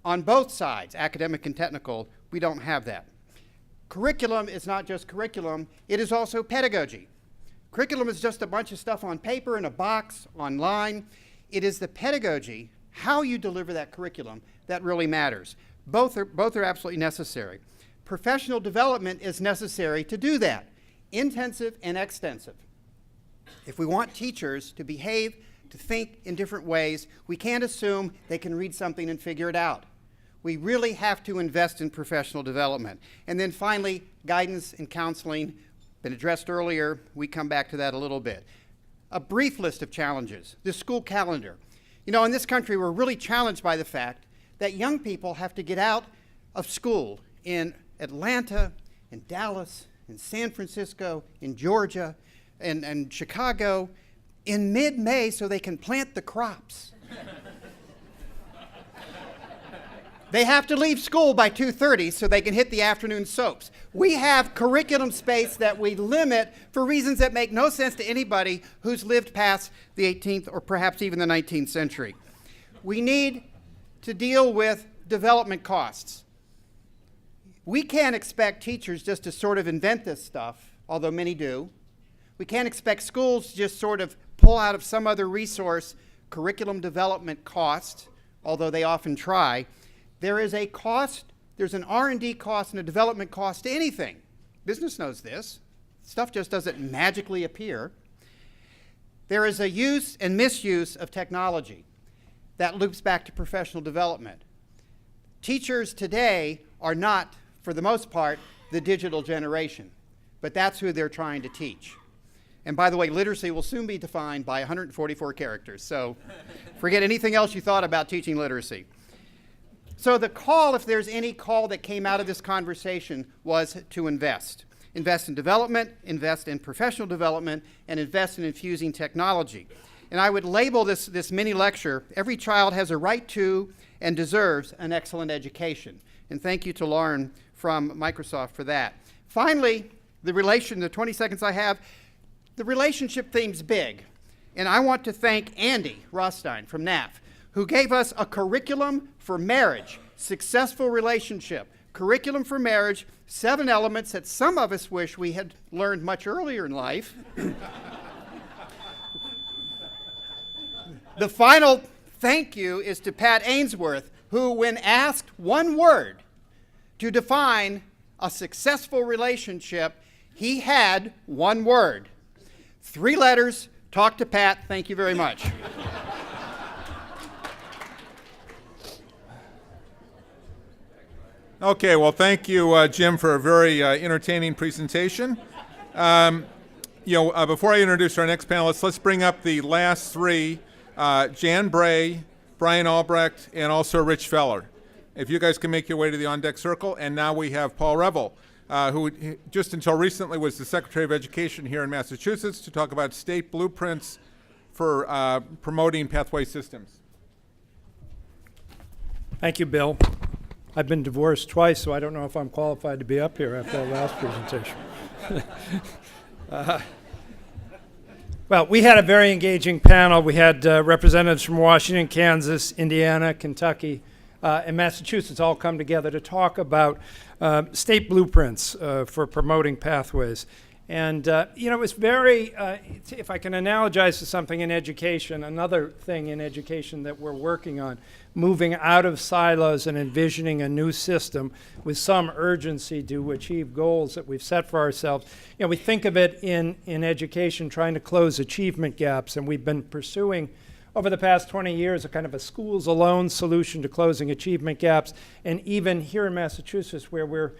S13: on both sides, academic and technical, we don't have that. Curriculum is not just curriculum, it is also pedagogy. Curriculum is just a bunch of stuff on paper, in a box, online. It is the pedagogy, how you deliver that curriculum, that really matters. Both are absolutely necessary. Professional development is necessary to do that, intensive and extensive. If we want teachers to behave, to think in different ways, we can't assume they can read something and figure it out. We really have to invest in professional development. And then finally, guidance and counseling, been addressed earlier. We come back to that a little bit. A brief list of challenges. The school calendar. You know, in this country, we're really challenged by the fact that young people have to get out of school in Atlanta, in Dallas, in San Francisco, in Georgia, and Chicago in mid-May so they can plant the crops. They have to leave school by 2:30 so they can hit the afternoon soaps. We have curriculum space that we limit for reasons that make no sense to anybody who's lived past the 18th or perhaps even the 19th century. We need to deal with development costs. We can't expect teachers just to sort of invent this stuff, although many do. We can't expect schools to just sort of pull out of some other resource curriculum development cost, although they often try. There is a cost, there's an R&D cost and a development cost to anything. Business knows this. Stuff just doesn't magically appear. There is a use and misuse of technology that loops back to professional development. Teachers today are not, for the most part, the digital generation, but that's who they're trying to teach. And by the way, literacy will soon be defined by 144 characters, so forget anything else you thought about teaching literacy. So the call, if there's any call that came out of this conversation, was to invest. Invest in development, invest in professional development, and invest in infusing technology. And I would label this mini lecture, every child has a right to and deserves an excellent education. And thank you to Lauren from Microsoft for that. Finally, the 20 seconds I have, the relationship theme's big. And I want to thank Andy Rothstein from NAF, who gave us a curriculum for marriage, successful relationship, curriculum for marriage, 7 elements that some of us wish we had learned much earlier in life. The final thank you is to Pat Ainsworth, who, when asked one word to define a successful relationship, he had one word. 3 letters. Talk to Pat. Thank you very much.
S1: Okay, well, thank you, Jim, for a very entertaining presentation. Before I introduce our next panelists, let's bring up the last 3, Jan Bray, Bryan Albrecht, and also Rich Feller. If you guys can make your way to the on-deck circle. And now we have Paul Reville, who just until recently was the Secretary of Education here in Massachusetts, to talk about state blueprints for promoting pathway systems.
S14: Thank you, Bill. I've been divorced twice, so I don't know if I'm qualified to be up here after that last presentation. Well, we had a very engaging panel. We had representatives from Washington, Kansas, Indiana, Kentucky, and Massachusetts all come together to talk about state blueprints for promoting pathways. And, it was very, if I can analogize to something in education, another thing in education that we're working on, moving out of silos and envisioning a new system with some urgency to achieve goals that we've set for ourselves. We think of it in education trying to close achievement gaps, and we've been pursuing over the past 20 years a kind of a schools alone solution to closing achievement gaps. And even here in Massachusetts, where we're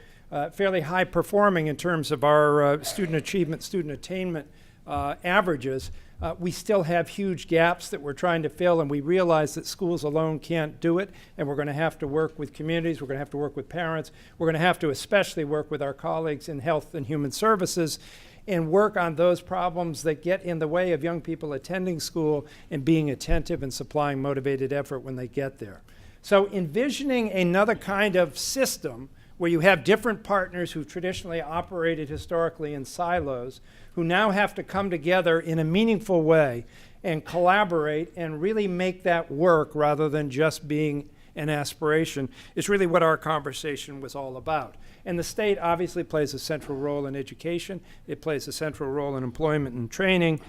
S14: fairly high performing in terms of our student achievement, student attainment averages, we still have huge gaps that we're trying to fill, and we realize that schools alone can't do it, and we're going to have to work with communities, we're going to have to work with parents, we're going to have to especially work with our colleagues in health and human services and work on those problems that get in the way of young people attending school and being attentive and supplying motivated effort when they get there. So envisioning another kind of system where you have different partners who've traditionally operated historically in silos, who now have to come together in a meaningful way and collaborate and really make that work rather than just being an aspiration, is really what our conversation was all about. And the state obviously plays a central role in education. It plays a central role in employment and training.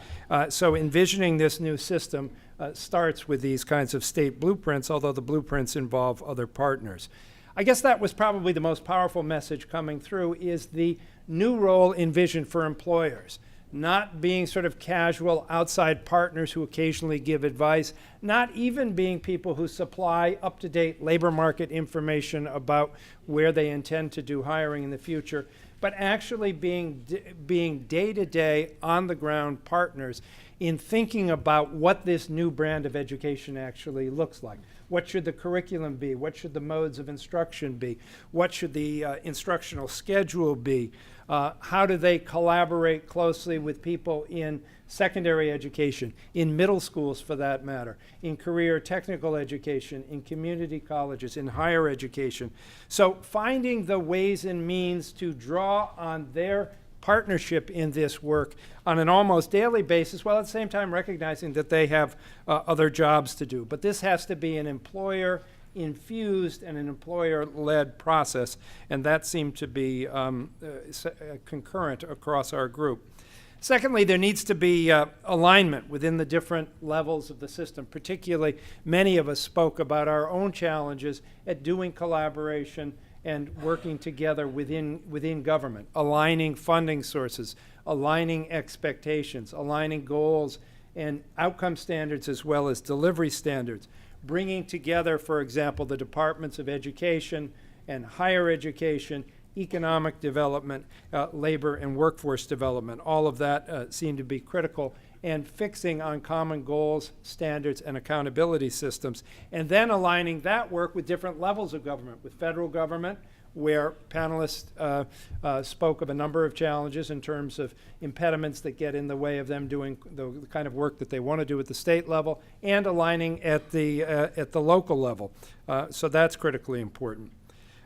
S14: So envisioning this new system starts with these kinds of state blueprints, although the blueprints involve other partners. I guess that was probably the most powerful message coming through, is the new role envisioned for employers, not being sort of casual outside partners who occasionally give advice, not even being people who supply up-to-date labor market information about where they intend to do hiring in the future, but actually being day-to-day, on-the-ground partners in thinking about what this new brand of education actually looks like. What should the curriculum be? What should the modes of instruction be? What should the instructional schedule be? How do they collaborate closely with people in secondary education, in middle schools for that matter, in career technical education, in community colleges, in higher education? So finding the ways and means to draw on their partnership in this work on an almost daily basis, while at the same time recognizing that they have other jobs to do. But this has to be an employer-infused and an employer-led process, and that seemed to be concurrent across our group. Secondly, there needs to be alignment within the different levels of the system. Particularly, many of us spoke about our own challenges at doing collaboration and working together within government, aligning funding sources, aligning expectations, aligning goals and outcome standards as well as delivery standards, bringing together, for example, the departments of education and higher education, economic development, labor and workforce development. All of that seemed to be critical, and fixing on common goals, standards, and accountability systems. And then aligning that work with different levels of government, with federal government, where panelists spoke of a number of challenges in terms of impediments that get in the way of them doing the kind of work that they want to do at the state level, and aligning at the local level. So that's critically important.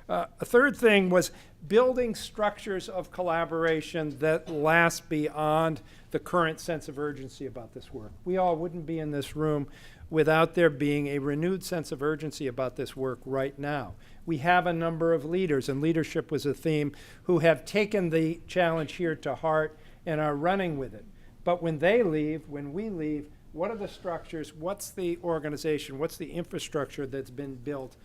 S14: A third thing was building structures of collaboration that last beyond the current sense of urgency about this work. We all wouldn't be in this room without there being a renewed sense of urgency about this work right now. We have a number of leaders, and leadership was a theme, who have taken the challenge here to heart and are running with it. But when they leave, when we leave, what are the structures, what's the organization, what's the infrastructure that's been built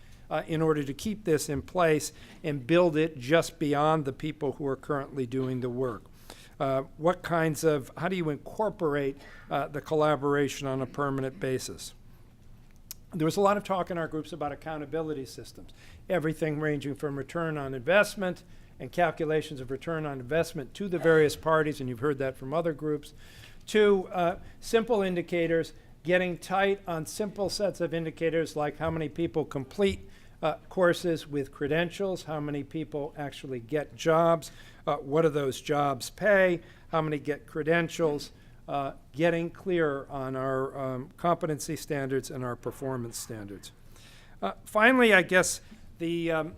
S14: in order to keep this in place and build it just beyond the people who are currently doing the work? How do you incorporate the collaboration on a permanent basis? There was a lot of talk in our groups about accountability systems, everything ranging from return on investment and calculations of return on investment to the various parties, and you've heard that from other groups, to simple indicators, getting tight on simple sets of indicators like how many people complete courses with credentials, how many people actually get jobs, what do those jobs pay, how many get credentials, getting clearer on our competency standards and our performance standards. Finally, I guess the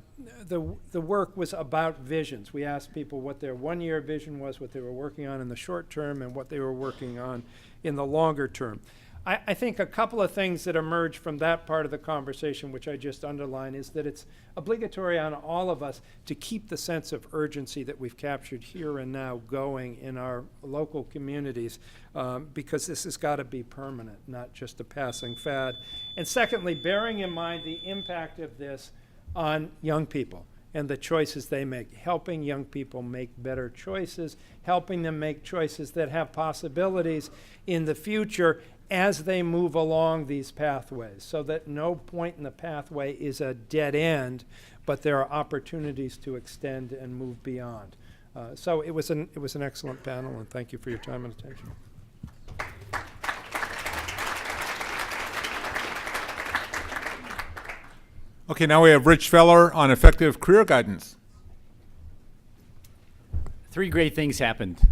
S14: work was about visions. We asked people what their one-year vision was, what they were working on in the short term, and what they were working on in the longer term. I think a couple of things that emerge from that part of the conversation, which I just underlined, is that it's obligatory on all of us to keep the sense of urgency that we've captured here and now going in our local communities, because this has got to be permanent, not just a passing fad. And secondly, bearing in mind the impact of this on young people and the choices they make, helping young people make better choices, helping them make choices that have possibilities in the future as they move along these pathways, so that no point in the pathway is a dead end, but there are opportunities to extend and move beyond. So it was an excellent panel, and thank you for your time and attention.
S1: Okay, now we have Rich Feller on effective career guidance.
S15: Three great things happened.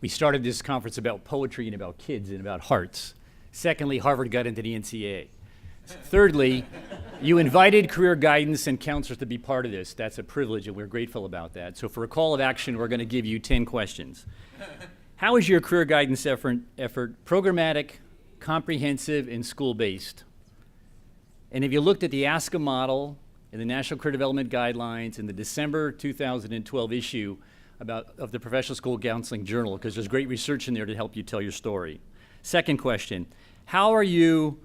S15: We started this conference about poetry and about kids and about hearts. Secondly, Harvard got into the NCAA. Thirdly, you invited career guidance and counselors to be part of this. That's a privilege, and we're grateful about that. So for a call of action, we're going to give you 10 questions. How is your career guidance effort programmatic, comprehensive, and school-based? And if you looked at the ASCA model in the National Career Development Guidelines in the December 2012 issue of the Professional School Counseling Journal, because there's great research in there to help you tell your story. Second question, how are you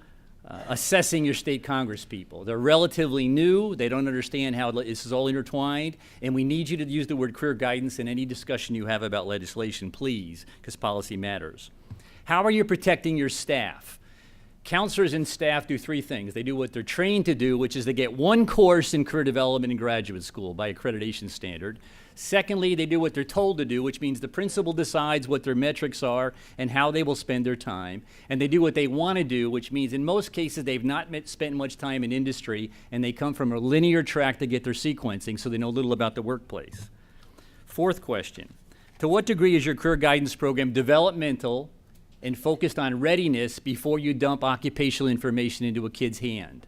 S15: assessing your state Congress people? They're relatively new, they don't understand how this is all intertwined, and we need you to use the word career guidance in any discussion you have about legislation, please, because policy matters. How are you protecting your staff? Counselors and staff do three things. They do what they're trained to do, which is they get one course in career development in graduate school by accreditation standard. Secondly, they do what they're told to do, which means the principal decides what their metrics are and how they will spend their time. And they do what they want to do, which means in most cases they've not spent much time in industry and they come from a linear track to get their sequencing, so they know little about the workplace. Fourth question, To what degree is your career guidance program developmental and focused on readiness before you dump occupational information into a kid's hand?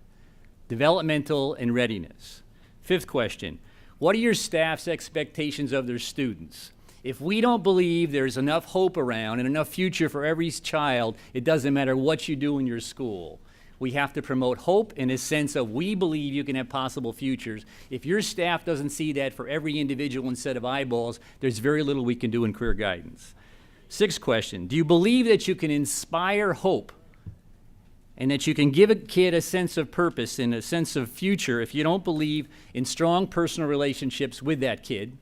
S15: Developmental and readiness. Fifth question, what are your staff's expectations of their students? If we don't believe there's enough hope around and enough future for every child, it doesn't matter what you do in your school. We have to promote hope in a sense of we believe you can have possible futures. If your staff doesn't see that for every individual and set of eyeballs, there's very little we can do in career guidance. Sixth question, do you believe that you can inspire hope and that you can give a kid a sense of purpose and a sense of future if you don't believe in strong personal relationships with that kid?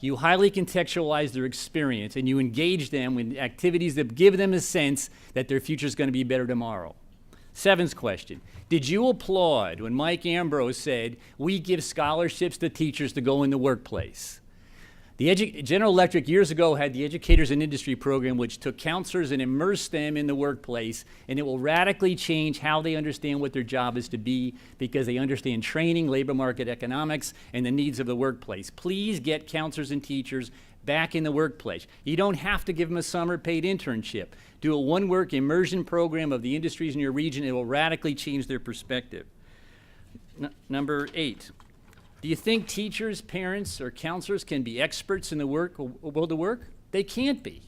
S15: You highly contextualize their experience and you engage them in activities that give them a sense that their future is going to be better tomorrow. Seventh question, did you applaud when Mike Ambrose said, we give scholarships to teachers to go in the workplace? General Electric years ago had the Educators in Industry program, which took counselors and immersed them in the workplace, and it will radically change how they understand what their job is to be because they understand training, labor market economics, and the needs of the workplace. Please get counselors and teachers back in the workplace. You don't have to give them a summer paid internship. Do a one-work immersion program of the industries in your region. It will radically change their perspective. Number 8. Do you think teachers, parents, or counselors can be experts in the world of work? They can't be.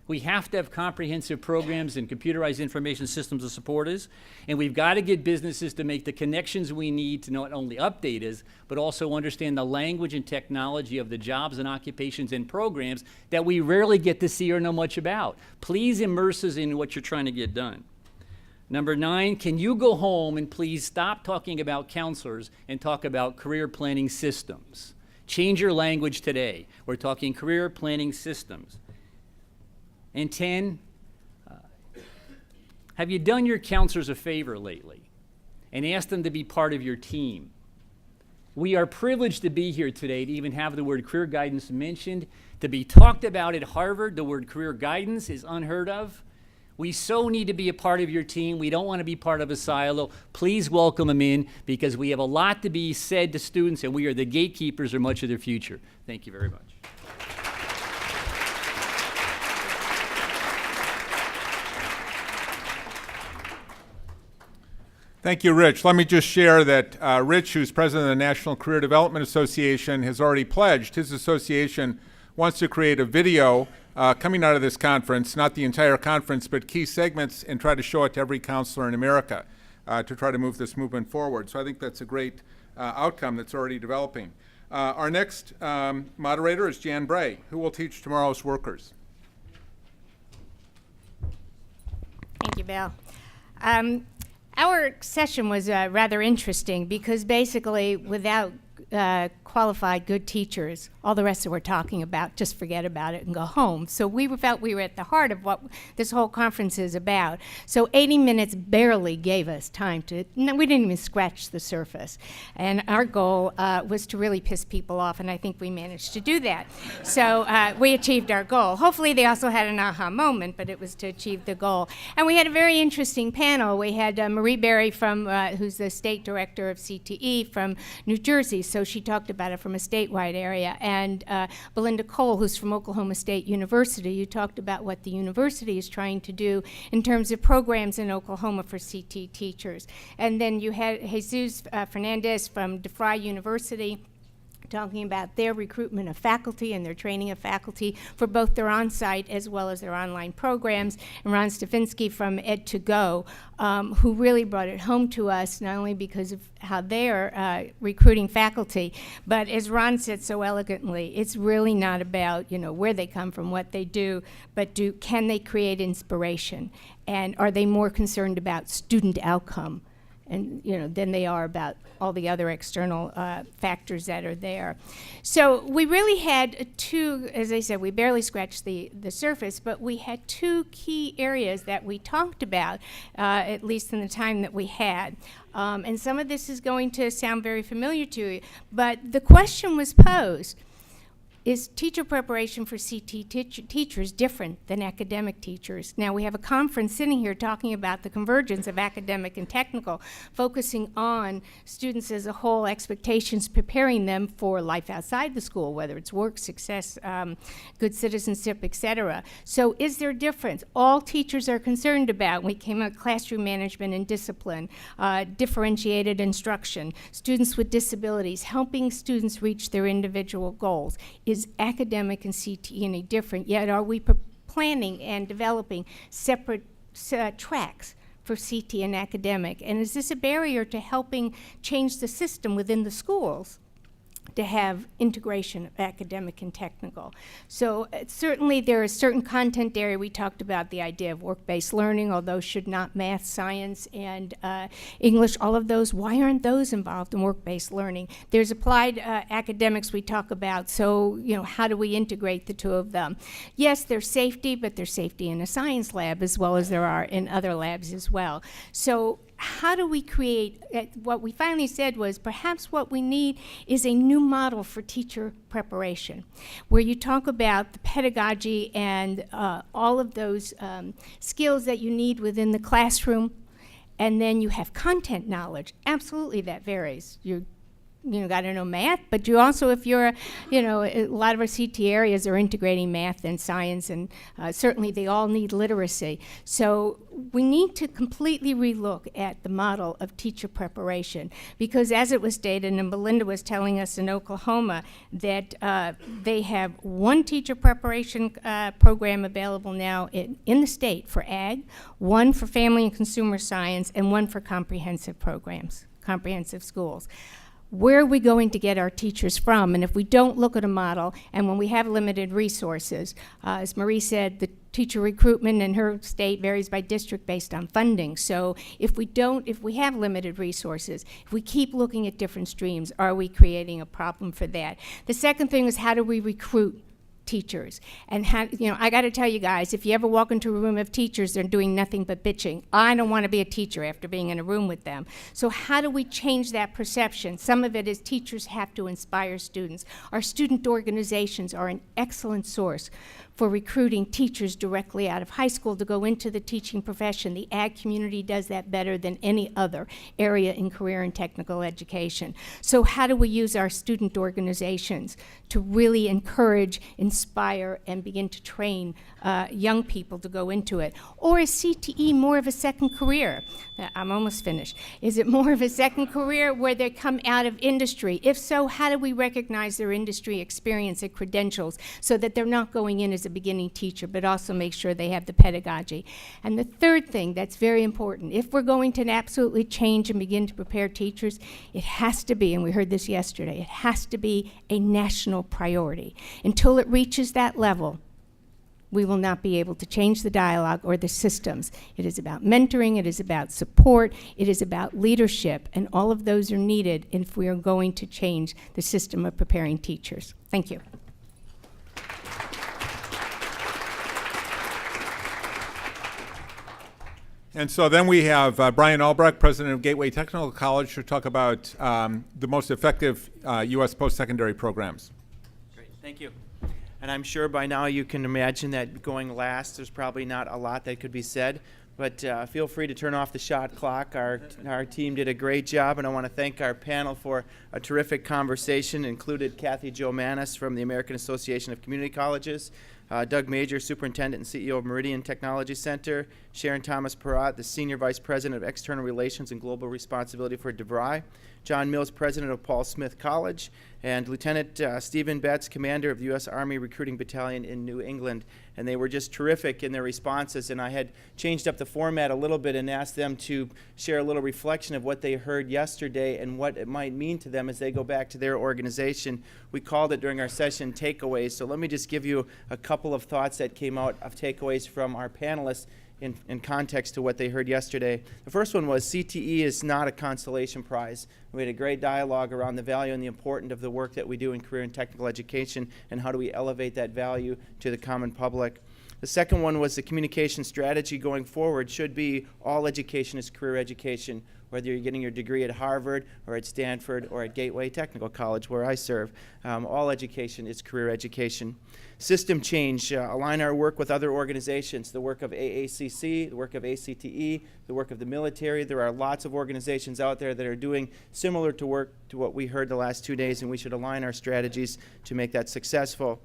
S15: We have to have comprehensive programs and computerized information systems to support us, and we've got to get businesses to make the connections we need to not only update us, but also understand the language and technology of the jobs and occupations and programs that we rarely get to see or know much about. Please immerse us in what you're trying to get done. Number 9, can you go home and please stop talking about counselors and talk about career planning systems? Change your language today. We're talking career planning systems. And 10, have you done your counselors a favor lately and asked them to be part of your team? We are privileged to be here today to even have the word career guidance mentioned. To be talked about at Harvard, the word career guidance is unheard of. We so need to be a part of your team. We don't want to be part of a silo. Please welcome them in because we have a lot to be said to students and we are the gatekeepers of much of their future. Thank you very much.
S1: Thank you, Rich. Let me just share that Rich, who's president of the National Career Development Association, has already pledged his association wants to create a video coming out of this conference, not the entire conference, but key segments, and try to show it to every counselor in America to try to move this movement forward. So I think that's a great outcome that's already developing. Our next moderator is Jan Bray, who will teach tomorrow's workers.
S16: Thank you, Bill. Our session was rather interesting because basically without qualified good teachers, all the rest that we're talking about, just forget about it and go home. So we felt we were at the heart of what this whole conference is about. So 80 minutes barely gave us time to, no, we didn't even scratch the surface. And our goal was to really piss people off, and I think we managed to do that. So we achieved our goal. Hopefully they also had an aha moment, but it was to achieve the goal. And we had a very interesting panel. We had Marie Berry from, who's the state director of CTE from New Jersey, so she talked about it from a statewide area, and Belinda Cole, who's from Oklahoma State University, who talked about what the university is trying to do in terms of programs in Oklahoma for CT teachers. And then you had Jesus Fernandez from DeVry University talking about their recruitment of faculty and their training of faculty for both their on-site as well as their online programs, and Ron Stefanski from Ed2Go, who really brought it home to us, not only because of how they're recruiting faculty, but as Ron said so elegantly, it's really not about, you know, where they come from, what they do, but can they create inspiration? And are they more concerned about student outcome and, you know, than they are about all the other external factors that are there. So we really had two, as I said, we barely scratched the surface, but we had two key areas that we talked about, at least in the time that we had. And some of this is going to sound very familiar to you, but the question was posed, Is teacher preparation for CT teachers different than academic teachers? Now, we have a conference sitting here talking about the convergence of academic and technical, focusing on students as a whole, expectations, preparing them for life outside the school, whether it's work, success, good citizenship, etc. So is there a difference? All teachers are concerned about, when we came out, classroom management and discipline, differentiated instruction, students with disabilities, helping students reach their individual goals. Is academic and CTE any different? Yet are we planning and developing separate tracks for CT and academic? And is this a barrier to helping change the system within the schools to have integration of academic and technical? So certainly there is certain content area. We talked about the idea of work-based learning, although should not math, science, and English, all of those, why aren't those involved in work-based learning? There's applied academics we talk about, so how do we integrate the two of them? Yes, there's safety, but there's safety in a science lab as well as there are in other labs as well. So how do we create, what we finally said was perhaps what we need is a new model for teacher preparation, where you talk about the pedagogy and all of those skills that you need within the classroom, and then you have content knowledge. Absolutely, that varies. Got to know math, but you also, if you're, a lot of our CT areas are integrating math and science, and certainly they all need literacy. So we need to completely relook at the model of teacher preparation, because as it was stated, and Belinda was telling us in Oklahoma, that they have one teacher preparation program available now in the state for ag, one for family and consumer science, and one for comprehensive programs, comprehensive schools. Where are we going to get our teachers from? And if we don't look at a model, and when we have limited resources, as Marie said, the teacher recruitment in her state varies by district based on funding. So if we have limited resources, if we keep looking at different streams, are we creating a problem for that? The second thing is, how do we recruit teachers? And I got to tell you guys, if you ever walk into a room of teachers, they're doing nothing but bitching. I don't want to be a teacher after being in a room with them. So how do we change that perception? Some of it is teachers have to inspire students. Our student organizations are an excellent source for recruiting teachers directly out of high school to go into the teaching profession. The ag community does that better than any other area in career and technical education. So how do we use our student organizations to really encourage, inspire, and begin to train young people to go into it? Or is CTE more of a second career? I'm almost finished. Is it more of a second career where they come out of industry? If so, how do we recognize their industry experience and credentials so that they're not going in as a beginning teacher, but also make sure they have the pedagogy? And the third thing that's very important, if we're going to absolutely change and begin to prepare teachers, it has to be, and we heard this yesterday, it has to be a national priority. Until it reaches that level, we will not be able to change the dialogue or the systems. It is about mentoring, it is about support, it is about leadership, and all of those are needed if we are going to change the system of preparing teachers. Thank you.
S1: And so then we have Bryan Albrecht, president of Gateway Technical College, to talk about the most effective U.S. post-secondary programs.
S17: Great, thank you. And I'm sure by now you can imagine that going last, there's probably not a lot that could be said, but feel free to turn off the shot clock. Our team did a great job, and I want to thank our panel for a terrific conversation. Included Kathy Jo Manis from the American Association of Community Colleges, Doug Major, Superintendent and CEO of Meridian Technology Center, Sharon Thomas Perrott, the Senior Vice President of External Relations and Global Responsibility for DeVry, John Mills, President of Paul Smith College, and Lieutenant Stephen Betts, Commander of the U.S. Army Recruiting Battalion in New England. And they were just terrific in their responses, and I had changed up the format a little bit and asked them to share a little reflection of what they heard yesterday and what it might mean to them as they go back to their organization. We called it during our session takeaways, so let me just give you a couple of thoughts that came out of takeaways from our panelists in context to what they heard yesterday. The first one was CTE is not a consolation prize. We had a great dialogue around the value and the importance of the work that we do in career and technical education and how do we elevate that value to the common public. The second one was the communication strategy going forward should be all education is career education. whether you're getting your degree at Harvard or at Stanford or at Gateway Technical College, where I serve. All education is career education. System change, align our work with other organizations, the work of AACC, the work of ACTE, the work of the military. There are lots of organizations out there that are doing similar to work to what we heard the last 2 days, and we should align our strategies to make that successful.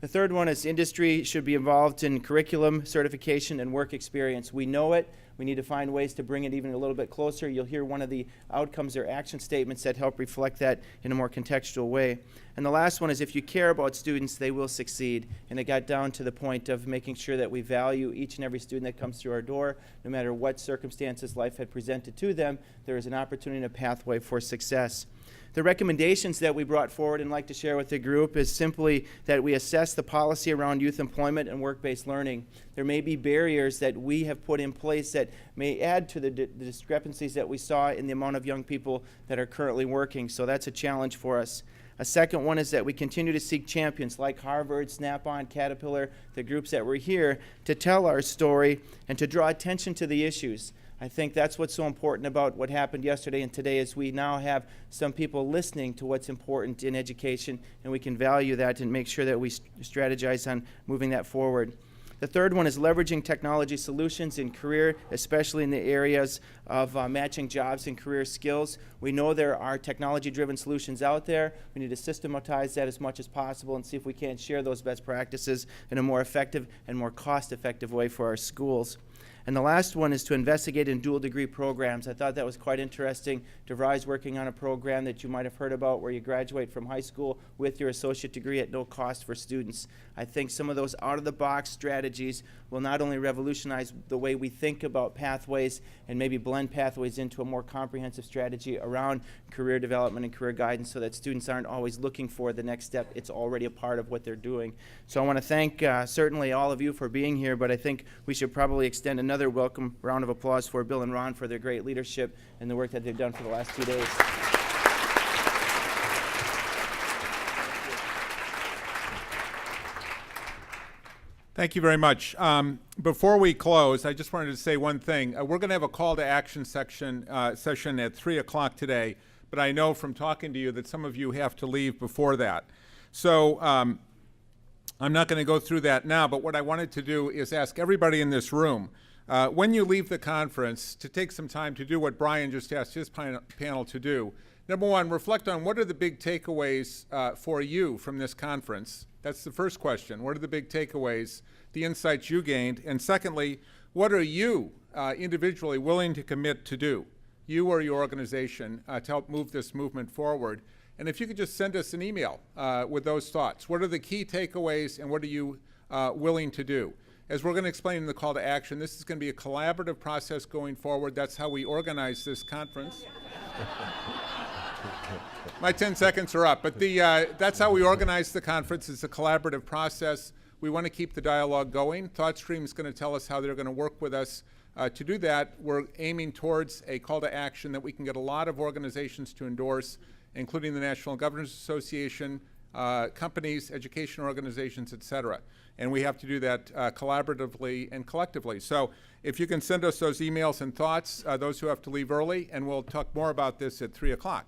S17: The third one is industry should be involved in curriculum, certification, and work experience. We know it. We need to find ways to bring it even a little bit closer. You'll hear one of the outcomes or action statements that help reflect that in a more contextual way. And the last one is if you care about students, they will succeed. And it got down to the point of making sure that we value each and every student that comes through our door. No matter what circumstances life had presented to them, there is an opportunity and a pathway for success. The recommendations that we brought forward and like to share with the group is simply that we assess the policy around youth employment and work-based learning. There may be barriers that we have put in place that may add to the discrepancies that we saw in the amount of young people that are currently working, so that's a challenge for us. A second one is that we continue to seek champions like Harvard, Snap-on, Caterpillar, the groups that were here, to tell our story and to draw attention to the issues. I think that's what's so important about what happened yesterday and today is we now have some people listening to what's important in education, and we can value that and make sure that we strategize on moving that forward. The third one is leveraging technology solutions in career, especially in the areas of matching jobs and career skills. We know there are technology-driven solutions out there. We need to systematize that as much as possible and see if we can't share those best practices in a more effective and more cost-effective way for our schools. And the last one is to investigate in dual degree programs. I thought that was quite interesting. DeVry's working on a program that you might have heard about where you graduate from high school with your associate degree at no cost for students. I think some of those out-of-the-box strategies will not only revolutionize the way we think about pathways and maybe blend pathways into a more comprehensive strategy around career development and career guidance so that students aren't always looking for the next step. It's already a part of what they're doing. So I want to thank certainly all of you for being here, but I think we should probably extend another welcome round of applause for Bill and Ron for their great leadership and the work that they've done for the last 2 days.
S1: Thank you very much. Before we close, I just wanted to say one thing. We're going to have a call to action session at 3 o'clock today, but I know from talking to you that some of you have to leave before that. So I'm not going to go through that now, but what I wanted to do is ask everybody in this room, when you leave the conference, to take some time to do what Bryan just asked his panel to do. Number one, reflect on what are the big takeaways for you from this conference. That's the first question. What are the big takeaways, the insights you gained? And secondly, what are you individually willing to commit to do, you or your organization, to help move this movement forward? And if you could just send us an email with those thoughts. What are the key takeaways and what are you willing to do? As we're going to explain in the call to action, this is going to be a collaborative process going forward. That's how we organize this conference. My 10 seconds are up, but that's how we organize the conference. It's a collaborative process. We want to keep the dialogue going. ThoughtStream is going to tell us how they're going to work with us. To do that, we're aiming towards a call to action that we can get a lot of organizations to endorse, including the National Governors Association, companies, education organizations, et cetera. And we have to do that collaboratively and collectively. So if you can send us those emails and thoughts, those who have to leave early, and we'll talk more about this at 3 o'clock.